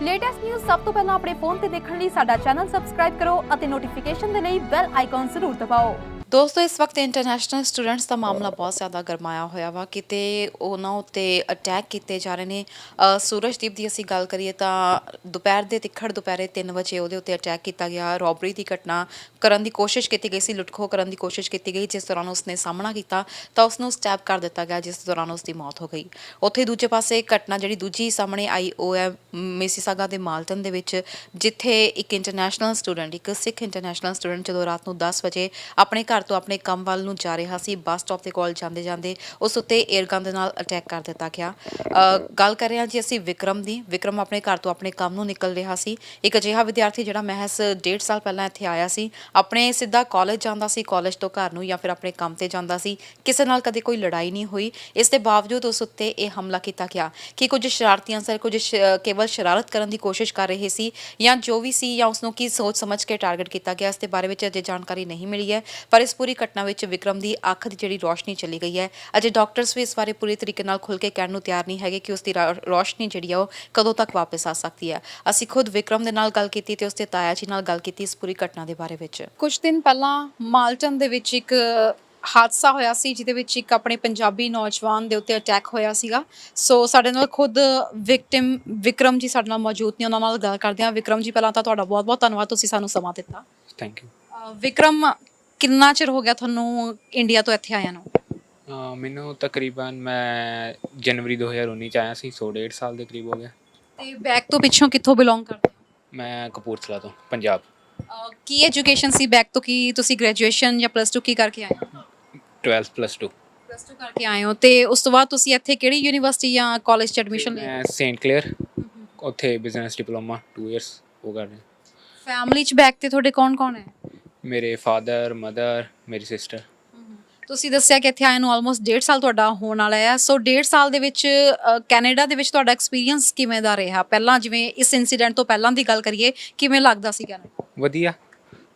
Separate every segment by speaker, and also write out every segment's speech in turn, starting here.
Speaker 1: Latest news ਸਭ ਤੋਂ ਪਹਿਲਾਂ ਆਪਣੇ ਫੋਨ ਤੇ ਦੇਖਣ ਲਈ ਸਾਡਾ ਚੈਨਲ ਸਬਸਕ੍ਰਾਈਬ ਕਰੋ ਅਤੇ ਨੋਟੀਫਿਕੇਸ਼ਨ ਦੇ ਲਈ ਬੈਲ ਆਈਕਨ ਜ਼ਰੂਰ ਦਬਾਓ। ਦੋਸਤੋ ਇਸ ਵਕਤ ਇੰਟਰਨੈਸ਼ਨਲ ਸਟੂਡੈਂਟਸ ਦਾ ਮਾਮਲਾ ਬਹੁਤ ਜ਼ਿਆਦਾ ਗਰਮਾਇਆ ਹੋਇਆ ਵਾ। ਕਿਤੇ ਉਹਨਾਂ ਉੱਤੇ ਅਟੈਕ ਕੀਤੇ ਜਾ ਰਹੇ ਨੇ। ਸੂਰਜਦੀਪ ਦੀ ਅਸੀਂ ਗੱਲ ਕਰੀਏ ਤਾਂ ਦੁਪਹਿਰ ਦੇ ਤਿੱਖੜ ਦੁਪਹਿਰੇ 3 ਵਜੇ ਉਹਦੇ ਉੱਤੇ ਅਟੈਕ ਕੀਤਾ ਗਿਆ। ਰੋਬਰੀ ਦੀ ਘਟਨਾ ਕਰਨ ਦੀ ਕੋਸ਼ਿਸ਼ ਕੀਤੀ ਗਈ ਸੀ, ਲੁੱਟਖੋ ਕਰਨ ਦੀ ਕੋਸ਼ਿਸ਼ ਕੀਤੀ ਗਈ, ਜਿਸ ਦੌਰਾਨ ਉਸਨੇ ਸਾਹਮਣਾ ਕੀਤਾ ਤਾਂ ਉਸਨੂੰ ਸਟੈਪ ਕਰ ਦਿੱਤਾ ਗਿਆ, ਜਿਸ ਦੌਰਾਨ ਉਸਦੀ ਮੌਤ ਹੋ ਗਈ। ਉੱਥੇ ਦੂਜੇ ਪਾਸੇ ਘਟਨਾ ਜਿਹੜੀ ਦੂਜੀ ਸਾਹਮਣੇ ਆਈ ਉਹ ਹੈ ਮਿਸੀਸਾਗਾ ਦੇ ਮਾਲਟਨ ਦੇ ਵਿੱਚ, ਜਿੱਥੇ ਇੱਕ ਇੰਟਰਨੈਸ਼ਨਲ ਸਟੂਡੈਂਟ, ਇੱਕ ਸਿੱਖ ਇੰਟਰਨੈਸ਼ਨਲ ਸਟੂਡੈਂਟ ਜਦੋਂ ਰਾਤ ਨੂੰ 10 ਵਜੇ ਆਪਣੇ ਘਰ ਤੋਂ ਆਪਣੇ ਕੰਮ ਵੱਲ ਨੂੰ ਜਾ ਰਿਹਾ ਸੀ, ਬੱਸ ਸਟਾਪ ਦੇ ਕੋਲ ਜਾਂਦੇ ਜਾਂਦੇ ਉਸ ਉੱਤੇ ਏਅਰਗਨ ਦੇ ਨਾਲ ਅਟੈਕ ਕਰ ਦਿੱਤਾ ਗਿਆ। ਗੱਲ ਕਰ ਰਹੇ ਹਾਂ ਜੀ ਅਸੀਂ ਵਿਕਰਮ ਦੀ। ਵਿਕਰਮ ਆਪਣੇ ਘਰ ਤੋਂ ਆਪਣੇ ਕੰਮ ਨੂੰ ਨਿਕਲ ਰਿਹਾ ਸੀ। ਇੱਕ ਅਜਿਹਾ ਵਿਦਿਆਰਥੀ ਜਿਹੜਾ ਮਹਿਜ਼ 1.5 ਸਾਲ ਪਹਿਲਾਂ ਇੱਥੇ ਆਇਆ ਸੀ, ਆਪਣੇ ਸਿੱਧਾ ਕਾਲਜ ਜਾਂਦਾ ਸੀ, ਕਾਲਜ ਤੋਂ ਘਰ ਨੂੰ ਜਾਂ ਫਿਰ ਆਪਣੇ ਕੰਮ ਤੇ ਜਾਂਦਾ ਸੀ। ਕਿਸੇ ਨਾਲ ਕਦੇ ਕੋਈ ਲੜਾਈ ਨਹੀਂ ਹੋਈ। ਇਸ ਦੇ ਬਾਵਜੂਦ ਉਸ ਉੱਤੇ ਇਹ ਹਮਲਾ ਕੀਤਾ ਗਿਆ ਕਿ ਕੁਝ ਸ਼ਰਾਰਤੀ ਅਨਸਰ ਕੇਵਲ ਸ਼ਰਾਰਤ ਕਰਨ ਦੀ ਕੋਸ਼ਿਸ਼ ਕਰ ਰਹੇ ਸੀ ਜਾਂ ਜੋ ਵੀ ਸੀ, ਜਾਂ ਉਸਨੂੰ ਕੀ ਸੋਚ ਸਮਝ ਕੇ ਟਾਰਗੇਟ ਕੀਤਾ ਗਿਆ, ਇਸ ਦੇ ਬਾਰੇ ਵਿੱਚ ਅਜੇ ਜਾਣਕਾਰੀ ਨਹੀਂ ਮਿਲੀ ਹੈ। ਪਰ ਇਸ ਪੂਰੀ ਘਟਨਾ ਵਿੱਚ ਵਿਕਰਮ ਦੀ ਅੱਖ ਦੀ ਜਿਹੜੀ ਰੋਸ਼ਨੀ ਚਲੀ ਗਈ ਹੈ। ਅਜੇ ਡਾਕਟਰਸ ਵੀ ਇਸ ਬਾਰੇ ਪੂਰੀ ਤਰੀਕੇ ਨਾਲ ਖੁੱਲ੍ਹ ਕੇ ਕਹਿਣ ਨੂੰ ਤਿਆਰ ਨਹੀਂ ਹੈਗੇ ਕਿ ਉਸਦੀ ਰੋਸ਼ਨੀ ਜਿਹੜੀ ਆ ਉਹ ਕਦੋਂ ਤੱਕ ਵਾਪਸ ਆ ਸਕਦੀ ਹੈ। ਅਸੀਂ ਖੁਦ ਵਿਕਰਮ ਦੇ ਨਾਲ ਗੱਲ ਕੀਤੀ ਤੇ ਉਸਦੇ ਤਾਇਆ ਜੀ ਨਾਲ ਗੱਲ ਕੀਤੀ ਇਸ ਪੂਰੀ ਘਟਨਾ ਦੇ ਬਾਰੇ ਵਿੱਚ। ਕੁਝ ਦਿਨ ਪਹਿਲਾਂ ਮਾਲਟਨ ਦੇ ਵਿੱਚ ਇੱਕ ਹਾਦਸਾ ਹੋਇਆ ਸੀ, ਜਿਹਦੇ ਵਿੱਚ ਇੱਕ ਆਪਣੇ ਪੰਜਾਬੀ ਨੌਜਵਾਨ ਦੇ ਉੱਤੇ ਅਟੈਕ ਹੋਇਆ ਸੀਗਾ। ਸੋ ਸਾਡੇ ਨਾਲ ਖੁਦ ਵਿਕਟਿਮ ਵਿਕਰਮ ਜੀ ਸਾਡੇ ਨਾਲ ਮੌਜੂਦ ਨੇ, ਉਹਨਾਂ ਨਾਲ ਗੱਲ ਕਰਦੇ ਹਾਂ। ਵਿਕਰਮ ਜੀ, ਪਹਿਲਾਂ ਤਾਂ ਤੁਹਾਡਾ ਬਹੁਤ ਬਹੁਤ ਧੰਨਵਾਦ, ਤੁਸੀਂ ਸਾਨੂੰ ਸਮਾਂ ਦਿੱਤਾ।
Speaker 2: Thank you.
Speaker 1: ਵਿਕਰਮ, ਕਿੰਨਾ ਚਿਰ ਹੋ ਗਿਆ ਤੁਹਾਨੂੰ ਇੰਡੀਆ ਤੋਂ ਇੱਥੇ ਆਇਆ ਨੂੰ?
Speaker 2: ਮੈਨੂੰ ਤਕਰੀਬਨ ਮੈਂ ਜਨਵਰੀ 2019 ਚ ਆਇਆ ਸੀ, 1.5 ਸਾਲ ਦੇ ਕਰੀਬ ਹੋ ਗਿਆ।
Speaker 1: ਤੇ ਬੈਕ ਤੋਂ ਪਿੱਛੋਂ ਕਿੱਥੋਂ ਬਿਲੋਂਗ ਕਰਦੇ ਹੋ?
Speaker 2: ਮੈਂ ਕਪੂਰਥਲਾ ਤੋਂ, ਪੰਜਾਬ।
Speaker 1: ਕੀ ਐਜੂਕੇਸ਼ਨ ਸੀ ਬੈਕ ਤੋਂ? ਕੀ ਤੁਸੀਂ ਗ੍ਰੈਜੂਏਸ਼ਨ ਜਾਂ +2 ਕੀ ਕਰਕੇ ਆਏ ਹੋ?
Speaker 2: 12 +2
Speaker 1: +2 ਕਰਕੇ ਆਏ ਹੋ। ਤੇ ਉਸ ਤੋਂ ਬਾਅਦ ਤੁਸੀਂ ਇੱਥੇ ਕਿਹੜੀ ਯੂਨੀਵਰਸਿਟੀ ਜਾਂ ਕਾਲਜ 'ਚ ਐਡਮਿਸ਼ਨ ਲਈ?
Speaker 2: ਮੈਂ ਸੇਂਟ ਕਲੇਅਰ, ਉੱਥੇ ਬਿਜ਼ਨਸ ਡਿਪਲੋਮਾ 2 ਇਅਰਸ ਉਹ ਕਰ ਰਿਹਾ।
Speaker 1: ਫੈਮਿਲੀ 'ਚ ਬੈਕ ਤੇ ਤੁਹਾਡੇ ਕੌਣ ਕੌਣ ਹੈ?
Speaker 2: ਮੇਰੇ ਫਾਦਰ, ਮਦਰ, ਮੇਰੀ ਸਿਸਟਰ।
Speaker 1: ਤੁਸੀਂ ਦੱਸਿਆ ਕਿ ਇੱਥੇ ਆਏ ਨੂੰ ਆਲਮੋਸਟ 1.5 ਸਾਲ ਤੁਹਾਡਾ ਹੋਣ ਵਾਲਾ ਹੈ। ਸੋ 1.5 ਸਾਲ ਦੇ ਵਿੱਚ ਕੈਨੇਡਾ ਦੇ ਵਿੱਚ ਤੁਹਾਡਾ ਐਕਸਪੀਰੀਅੰਸ ਕਿਵੇਂ ਦਾ ਰਿਹਾ? ਪਹਿਲਾਂ ਜਿਵੇਂ ਇਸ ਇਨਸੀਡੈਂਟ ਤੋਂ ਪਹਿਲਾਂ ਦੀ ਗੱਲ ਕਰੀਏ, ਕਿਵੇਂ ਲੱਗਦਾ ਸੀ ਕੈਨੇਡਾ?
Speaker 2: ਵਧੀਆ,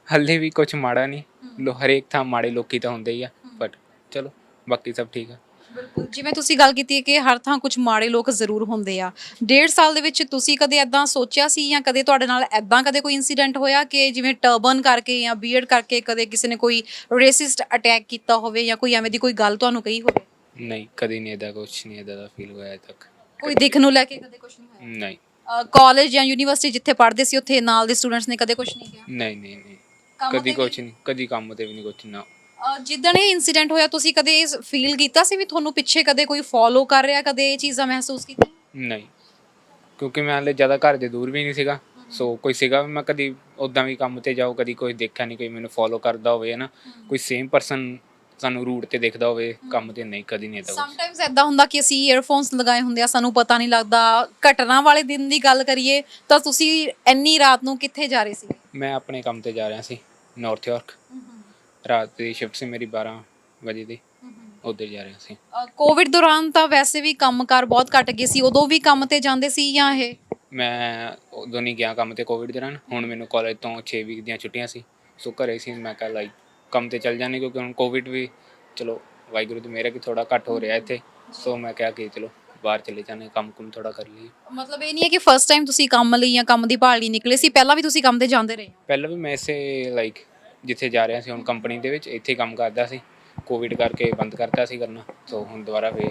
Speaker 2: ਹਾਲੇ ਵੀ ਕੁਝ ਮਾੜਾ ਨਹੀਂ। ਹਰੇਕ ਥਾਂ ਮਾੜੇ ਲੋਕੀ ਤਾਂ ਹੁੰਦੇ ਹੀ ਆ, ਬਟ ਚਲੋ ਬਾਕੀ ਸਭ ਠੀਕ ਆ।
Speaker 1: ਬਿਲਕੁਲ, ਜਿਵੇਂ ਤੁਸੀਂ ਗੱਲ ਕੀਤੀ ਹੈ ਕਿ ਹਰ ਥਾਂ ਕੁਝ ਮਾੜੇ ਲੋਕ ਜ਼ਰੂਰ ਹੁੰਦੇ ਆ। 1.5 ਸਾਲ ਦੇ ਵਿੱਚ ਤੁਸੀਂ ਕਦੇ ਐਦਾਂ ਸੋਚਿਆ ਸੀ ਜਾਂ ਕਦੇ ਤੁਹਾਡੇ ਨਾਲ ਐਦਾਂ ਕਦੇ ਕੋਈ ਇਨਸੀਡੈਂਟ ਹੋਇਆ ਕਿ ਜਿਵੇਂ ਟਰਬਨ ਕਰਕੇ ਜਾਂ ਬੀਅਰਡ ਕਰਕੇ ਕਦੇ ਕਿਸੇ ਨੇ ਕੋਈ ਰੇਸਿਸਟ ਅਟੈਕ ਕੀਤਾ ਹੋਵੇ ਜਾਂ ਕੋਈ ਐਵੇਂ ਦੀ ਕੋਈ ਗੱਲ ਤੁਹਾਨੂੰ ਕਹੀ ਹੋਵੇ?
Speaker 2: ਨਹੀਂ, ਕਦੀ ਨਹੀਂ, ਇੱਦਾਂ ਕੁਝ ਨਹੀਂ ਇੱਦਾਂ ਦਾ ਫੀਲ ਹੋਇਆ ਅਜੇ ਤੱਕ।
Speaker 1: ਕੋਈ ਦਿਖ ਨੂੰ ਲੈ ਕੇ ਕਦੇ ਕੁਝ ਨਹੀਂ ਹੋਇਆ?
Speaker 2: ਨਹੀਂ।
Speaker 1: ਕਾਲਜ ਜਾਂ ਯੂਨੀਵਰਸਿਟੀ ਜਿੱਥੇ ਪੜ੍ਹਦੇ ਸੀ ਉੱਥੇ ਨਾਲ ਦੇ ਸਟੂਡੈਂਟਸ ਨੇ ਕਦੇ ਕੁਝ ਨਹੀਂ ਕਿਹਾ?
Speaker 2: ਨਹੀਂ ਨਹੀਂ ਨਹੀਂ,
Speaker 1: ਕੰਮ
Speaker 2: ਕਦੀ
Speaker 1: ਤੇ
Speaker 2: ਕੁਝ ਨਹੀਂ, ਕਦੀ ਕੰਮ ਤੇ ਵੀ ਨਹੀਂ ਕੁਝ ਨਾ।
Speaker 1: ਜਿੱਦਣ ਇਹ ਇਨਸੀਡੈਂਟ ਹੋਇਆ ਤੁਸੀਂ ਕਦੇ ਫੀਲ ਕੀਤਾ ਸੀ ਵੀ ਤੁਹਾਨੂੰ ਪਿੱਛੇ ਕਦੇ ਕੋਈ ਫੋਲੋ ਕਰ ਰਿਹਾ? ਕਦੇ ਇਹ ਚੀਜ਼ਾਂ ਮਹਿਸੂਸ ਕੀਤੀ?
Speaker 2: ਨਹੀਂ, ਕਿਉਂਕਿ ਮੈਂ ਹਾਲੇ ਜ਼ਿਆਦਾ ਘਰ ਦੇ ਦੂਰ ਵੀ ਨਹੀਂ ਸੀਗਾ। ਸੋ ਕੋਈ ਸੀਗਾ ਵੀ ਮੈਂ ਕਦੀ ਉੱਦਾਂ ਵੀ ਕੰਮ ਤੇ ਜਾਓ, ਕਦੀ ਕੋਈ ਦੇਖਿਆ ਨਹੀਂ ਕੋਈ ਮੈਨੂੰ ਫੋਲੋ ਕਰਦਾ ਹੋਵੇ, ਹੈ ਨਾ, ਕੋਈ ਸੇਮ ਪਰਸਨ ਸਾਨੂੰ ਰੂਟ ਤੇ ਦਿਖਦਾ ਹੋਵੇ ਕੰਮ ਤੇ। ਨਹੀਂ, ਕਦੀ ਨਹੀਂ ਇੱਦਾਂ।
Speaker 1: ਸਮਟਾਈਮਸ ਐਦਾਂ ਹੁੰਦਾ ਕਿ ਅਸੀਂ ਈਅਰਫੋਨਸ ਲਗਾਏ ਹੁੰਦੇ ਆ, ਸਾਨੂੰ ਪਤਾ ਨਹੀਂ ਲੱਗਦਾ। ਘਟਨਾ ਵਾਲੇ ਦਿਨ ਦੀ ਗੱਲ ਕਰੀਏ ਤਾਂ ਤੁਸੀਂ ਇੰਨੀ ਰਾਤ ਨੂੰ ਕਿੱਥੇ ਜਾ ਰਹੇ ਸੀ?
Speaker 2: ਮੈਂ ਆਪਣੇ ਕੰਮ ਤੇ ਜਾ ਰਿਹਾ ਸੀ, ਨਾਰਥ ਯਾਰਕ। ਰਾਤ ਦੀ ਸ਼ਿਫਟ ਸੀ ਮੇਰੀ 12 ਵਜੇ ਦੀ, ਉੱਧਰ ਜਾ ਰਿਹਾ ਸੀ।
Speaker 1: ਕੋਵਿਡ ਦੌਰਾਨ ਤਾਂ ਵੈਸੇ ਵੀ ਕੰਮਕਾਰ ਬਹੁਤ ਘਟ ਗਏ ਸੀ, ਉਦੋਂ ਵੀ ਕੰਮ ਤੇ ਜਾਂਦੇ ਸੀ ਜਾਂ ਇਹ?
Speaker 2: ਮੈਂ ਉਦੋਂ ਨਹੀਂ ਗਿਆ ਕੰਮ ਤੇ ਕੋਵਿਡ ਦੌਰਾਨ। ਹੁਣ ਮੈਨੂੰ ਕਾਲਜ ਤੋਂ 6 ਵੀਕ ਦੀਆਂ ਛੁੱਟੀਆਂ ਸੀ, ਸੋ ਘਰੇ ਸੀ। ਮੈਂ ਕਿਹਾ ਲਾਈਕ ਕੰਮ ਤੇ ਚੱਲ ਜਾਂਦੇ, ਕਿਉਂਕਿ ਹੁਣ ਕੋਵਿਡ ਵੀ ਚਲੋ ਵਾਹਿਗੁਰੂ ਦੀ ਮਿਹਰ ਕਿ ਥੋੜਾ ਘੱਟ ਹੋ ਰਿਹਾ ਇੱਥੇ। ਸੋ ਮੈਂ ਕਿਹਾ ਕਿ ਚਲੋ ਬਾਹਰ ਚਲੇ ਜਾਂਦੇ, ਕੰਮ ਕੁਮ ਥੋੜਾ ਕਰ ਲਈਏ।
Speaker 1: ਮਤਲਬ ਇਹ ਨਹੀਂ ਹੈ ਕਿ ਫਸਟ ਟਾਈਮ ਤੁਸੀਂ ਕੰਮ ਲਈ ਜਾਂ ਕੰਮ ਦੀ ਭਾਲ ਲਈ ਨਿਕਲੇ ਸੀ, ਪਹਿਲਾਂ ਵੀ ਤੁਸੀਂ ਕੰਮ ਤੇ ਜਾਂਦੇ ਰਹੇ?
Speaker 2: ਪਹਿਲਾਂ ਵੀ ਮੈਂ ਇਸੇ ਲਾਈਕ ਜਿੱਥੇ ਜਾ ਰਿਹਾ ਸੀ ਹੁਣ ਕੰਪਨੀ ਦੇ ਵਿੱਚ, ਇੱਥੇ ਕੰਮ ਕਰਦਾ ਸੀ। ਕੋਵਿਡ ਕਰਕੇ ਬੰਦ ਕਰਤਾ ਸੀ ਕਰਨਾ, ਸੋ ਹੁਣ ਦੁਬਾਰਾ ਫੇਰ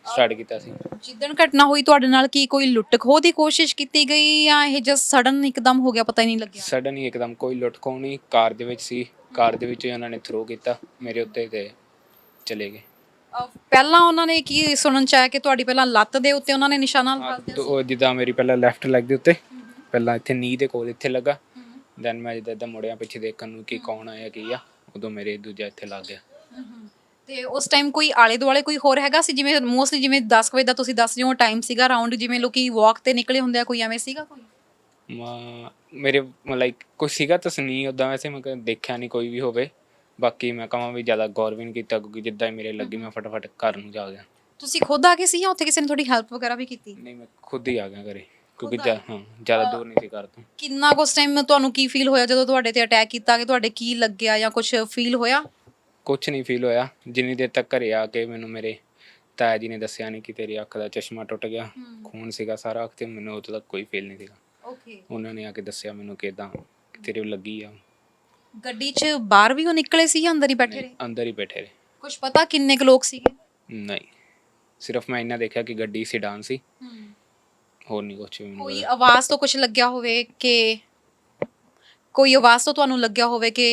Speaker 2: ਸਟਾਰਟ ਕੀਤਾ ਸੀ।
Speaker 1: ਜਿੱਦਣ ਘਟਨਾ ਹੋਈ ਤੁਹਾਡੇ ਨਾਲ ਕੀ ਕੋਈ ਲੁੱਟ ਖੋਹ ਦੀ ਕੋਸ਼ਿਸ਼ ਕੀਤੀ ਗਈ ਜਾਂ ਇਹ ਜਸਟ ਸਡਨ ਇੱਕਦਮ ਹੋ ਗਿਆ, ਪਤਾ ਹੀ ਨਹੀਂ ਲੱਗਿਆ?
Speaker 2: ਸਡਨ ਹੀ ਇੱਕਦਮ, ਕੋਈ ਲੁੱਟ ਖੋਹ ਨਹੀਂ। ਕਾਰ ਦੇ ਵਿੱਚ ਸੀ, ਕਾਰ ਦੇ ਵਿੱਚ ਉਹਨਾਂ ਨੇ ਥਰੋ ਕੀਤਾ ਮੇਰੇ ਉੱਤੇ ਤੇ ਚਲੇ ਗਏ।
Speaker 1: ਪਹਿਲਾਂ ਉਹਨਾਂ ਨੇ ਕੀ ਸੁਣਨ ਚ ਆਇਆ ਕਿ ਤੁਹਾਡੀ ਪਹਿਲਾਂ ਲੱਤ ਦੇ ਉੱਤੇ ਉਹਨਾਂ ਨੇ ਨਿਸ਼ਾਨਾ ਲਗਾ ਦਿੱਤਾ ਸੀ?
Speaker 2: ਉਹ ਜਿੱਦਾਂ ਮੇਰੀ ਪਹਿਲਾਂ ਲੈਫਟ ਲੈਗ ਦੇ ਉੱਤੇ, ਪਹਿਲਾਂ ਇੱਥੇ ਨੀ ਦੇ ਕੋਲ ਇੱਥੇ ਲੱਗਾ। ਦੈਨ ਮੈਂ ਜਿੱਦਾਂ ਮੁੜਿਆ ਪਿੱਛੇ ਦੇਖਣ ਨੂੰ ਕਿ ਕੌਣ ਆਇਆ ਕੀ ਆ, ਉਦੋਂ ਮੇਰੇ ਦੂਜਾ ਇੱਥੇ ਲੱਗ ਗਿਆ।
Speaker 1: ਤੇ ਉਸ ਟਾਈਮ ਕੋਈ ਆਲੇ ਦੁਆਲੇ ਕੋਈ ਹੋਰ ਹੈਗਾ ਸੀ? ਜਿਵੇਂ ਮੋਸਟਲੀ ਜਿਵੇਂ 10 ਵਜੇ ਦਾ ਤੁਸੀਂ ਦੱਸ ਰਹੇ ਹੋ ਟਾਈਮ ਸੀਗਾ ਅਰਾਊਂਡ, ਜਿਵੇਂ ਲੋਕੀ ਵਾਕ ਤੇ ਨਿਕਲੇ ਹੁੰਦੇ ਆ, ਕੋਈ ਐਵੇਂ ਸੀਗਾ ਕੋਈ?
Speaker 2: ਮੇਰੇ ਲਾਈਕ ਕੁਛ ਸੀਗਾ ਤਾਂ ਨਹੀਂ ਉੱਦਾਂ, ਵੈਸੇ ਮੈਂ ਦੇਖਿਆ ਨਹੀਂ ਕੋਈ ਵੀ ਹੋਵੇ। ਬਾਕੀ ਮੈਂ ਕਹਾਂ ਵੀ ਜ਼ਿਆਦਾ ਗੌਰ ਵੀ ਨਹੀਂ ਕੀਤਾ, ਕਿਉਂਕਿ ਜਿੱਦਾਂ ਹੀ ਮੇਰੇ ਲੱਗੀ ਮੈਂ ਫਟਾਫਟ ਘਰ ਨੂੰ ਜਾ ਗਿਆ।
Speaker 1: ਤੁਸੀਂ ਖੁਦ ਆ ਗਏ ਸੀ ਜਾਂ ਉੱਥੇ ਕਿਸੇ ਨੇ ਤੁਹਾਡੀ ਹੈਲਪ ਵਗੈਰਾ ਵੀ ਕੀਤੀ?
Speaker 2: ਨਹੀਂ, ਮੈਂ ਖੁਦ ਹੀ ਆ ਗਿਆ ਘਰੇ, ਕਿਉਂਕਿ ਜ਼ਿਆਦਾ ਦੂਰ ਨਹੀਂ ਸੀ ਘਰ ਤੋਂ।
Speaker 1: ਕਿੰਨਾ ਕੁ ਉਸ ਟਾਈਮ ਤੁਹਾਨੂੰ ਕੀ ਫੀਲ ਹੋਇਆ ਜਦੋਂ ਤੁਹਾਡੇ ਤੇ ਅਟੈਕ ਕੀਤਾ, ਕਿ ਤੁਹਾਡੇ ਕੀ ਲੱਗਿਆ ਜਾਂ ਕੁਝ ਫੀਲ ਹੋਇਆ?
Speaker 2: ਕੁਛ ਨਹੀਂ ਫੀਲ ਹੋਇਆ ਜਿੰਨੀ ਦੇਰ ਤੱਕ ਘਰੇ ਆ ਕੇ ਮੈਨੂੰ ਮੇਰੇ ਤਾਇਆ ਜੀ ਨੇ ਦੱਸਿਆ ਨਹੀਂ ਕਿ ਤੇਰੀ ਅੱਖ ਦਾ ਚਸ਼ਮਾ ਟੁੱਟ ਗਿਆ, ਖੂਨ ਸੀਗਾ ਸਾਰਾ ਅੱਖ 'ਤੇ। ਮੈਨੂੰ ਉਦੋਂ ਤੱਕ ਕੋਈ ਫੀਲ ਨਹੀਂ ਸੀਗਾ।
Speaker 1: ਓਕੇ।
Speaker 2: ਉਹਨਾਂ ਨੇ ਆ ਕੇ ਦੱਸਿਆ ਮੈਨੂੰ ਕਿ ਇੱਦਾਂ ਤੇਰੇ ਲੱਗੀ ਆ।
Speaker 1: ਗੱਡੀ 'ਚ ਬਾਹਰ ਵੀ ਉਹ ਨਿਕਲੇ ਸੀ ਜਾਂ ਅੰਦਰ ਹੀ ਬੈਠੇ ਰਹੇ?
Speaker 2: ਅੰਦਰ ਹੀ ਬੈਠੇ ਰਹੇ।
Speaker 1: ਕੁਝ ਪਤਾ ਕਿੰਨੇ ਕੁ ਲੋਕ ਸੀਗੇ?
Speaker 2: ਨਹੀਂ, ਸਿਰਫ ਮੈਂ ਇੰਨਾ ਦੇਖਿਆ ਕਿ ਗੱਡੀ ਸਿਡਾਨ ਸੀ, ਹੋਰ ਨਹੀਂ ਕੁਛ ਵੀ ਮੈਨੂੰ
Speaker 1: ਕੋਈ
Speaker 2: ਪਤਾ।
Speaker 1: ਆਵਾਜ਼ ਤੋਂ ਕੁਝ ਲੱਗਿਆ ਹੋਵੇ ਕਿ ਕੋਈ ਆਵਾਜ਼ ਤੋਂ ਤੁਹਾਨੂੰ ਲੱਗਿਆ ਹੋਵੇ ਕਿ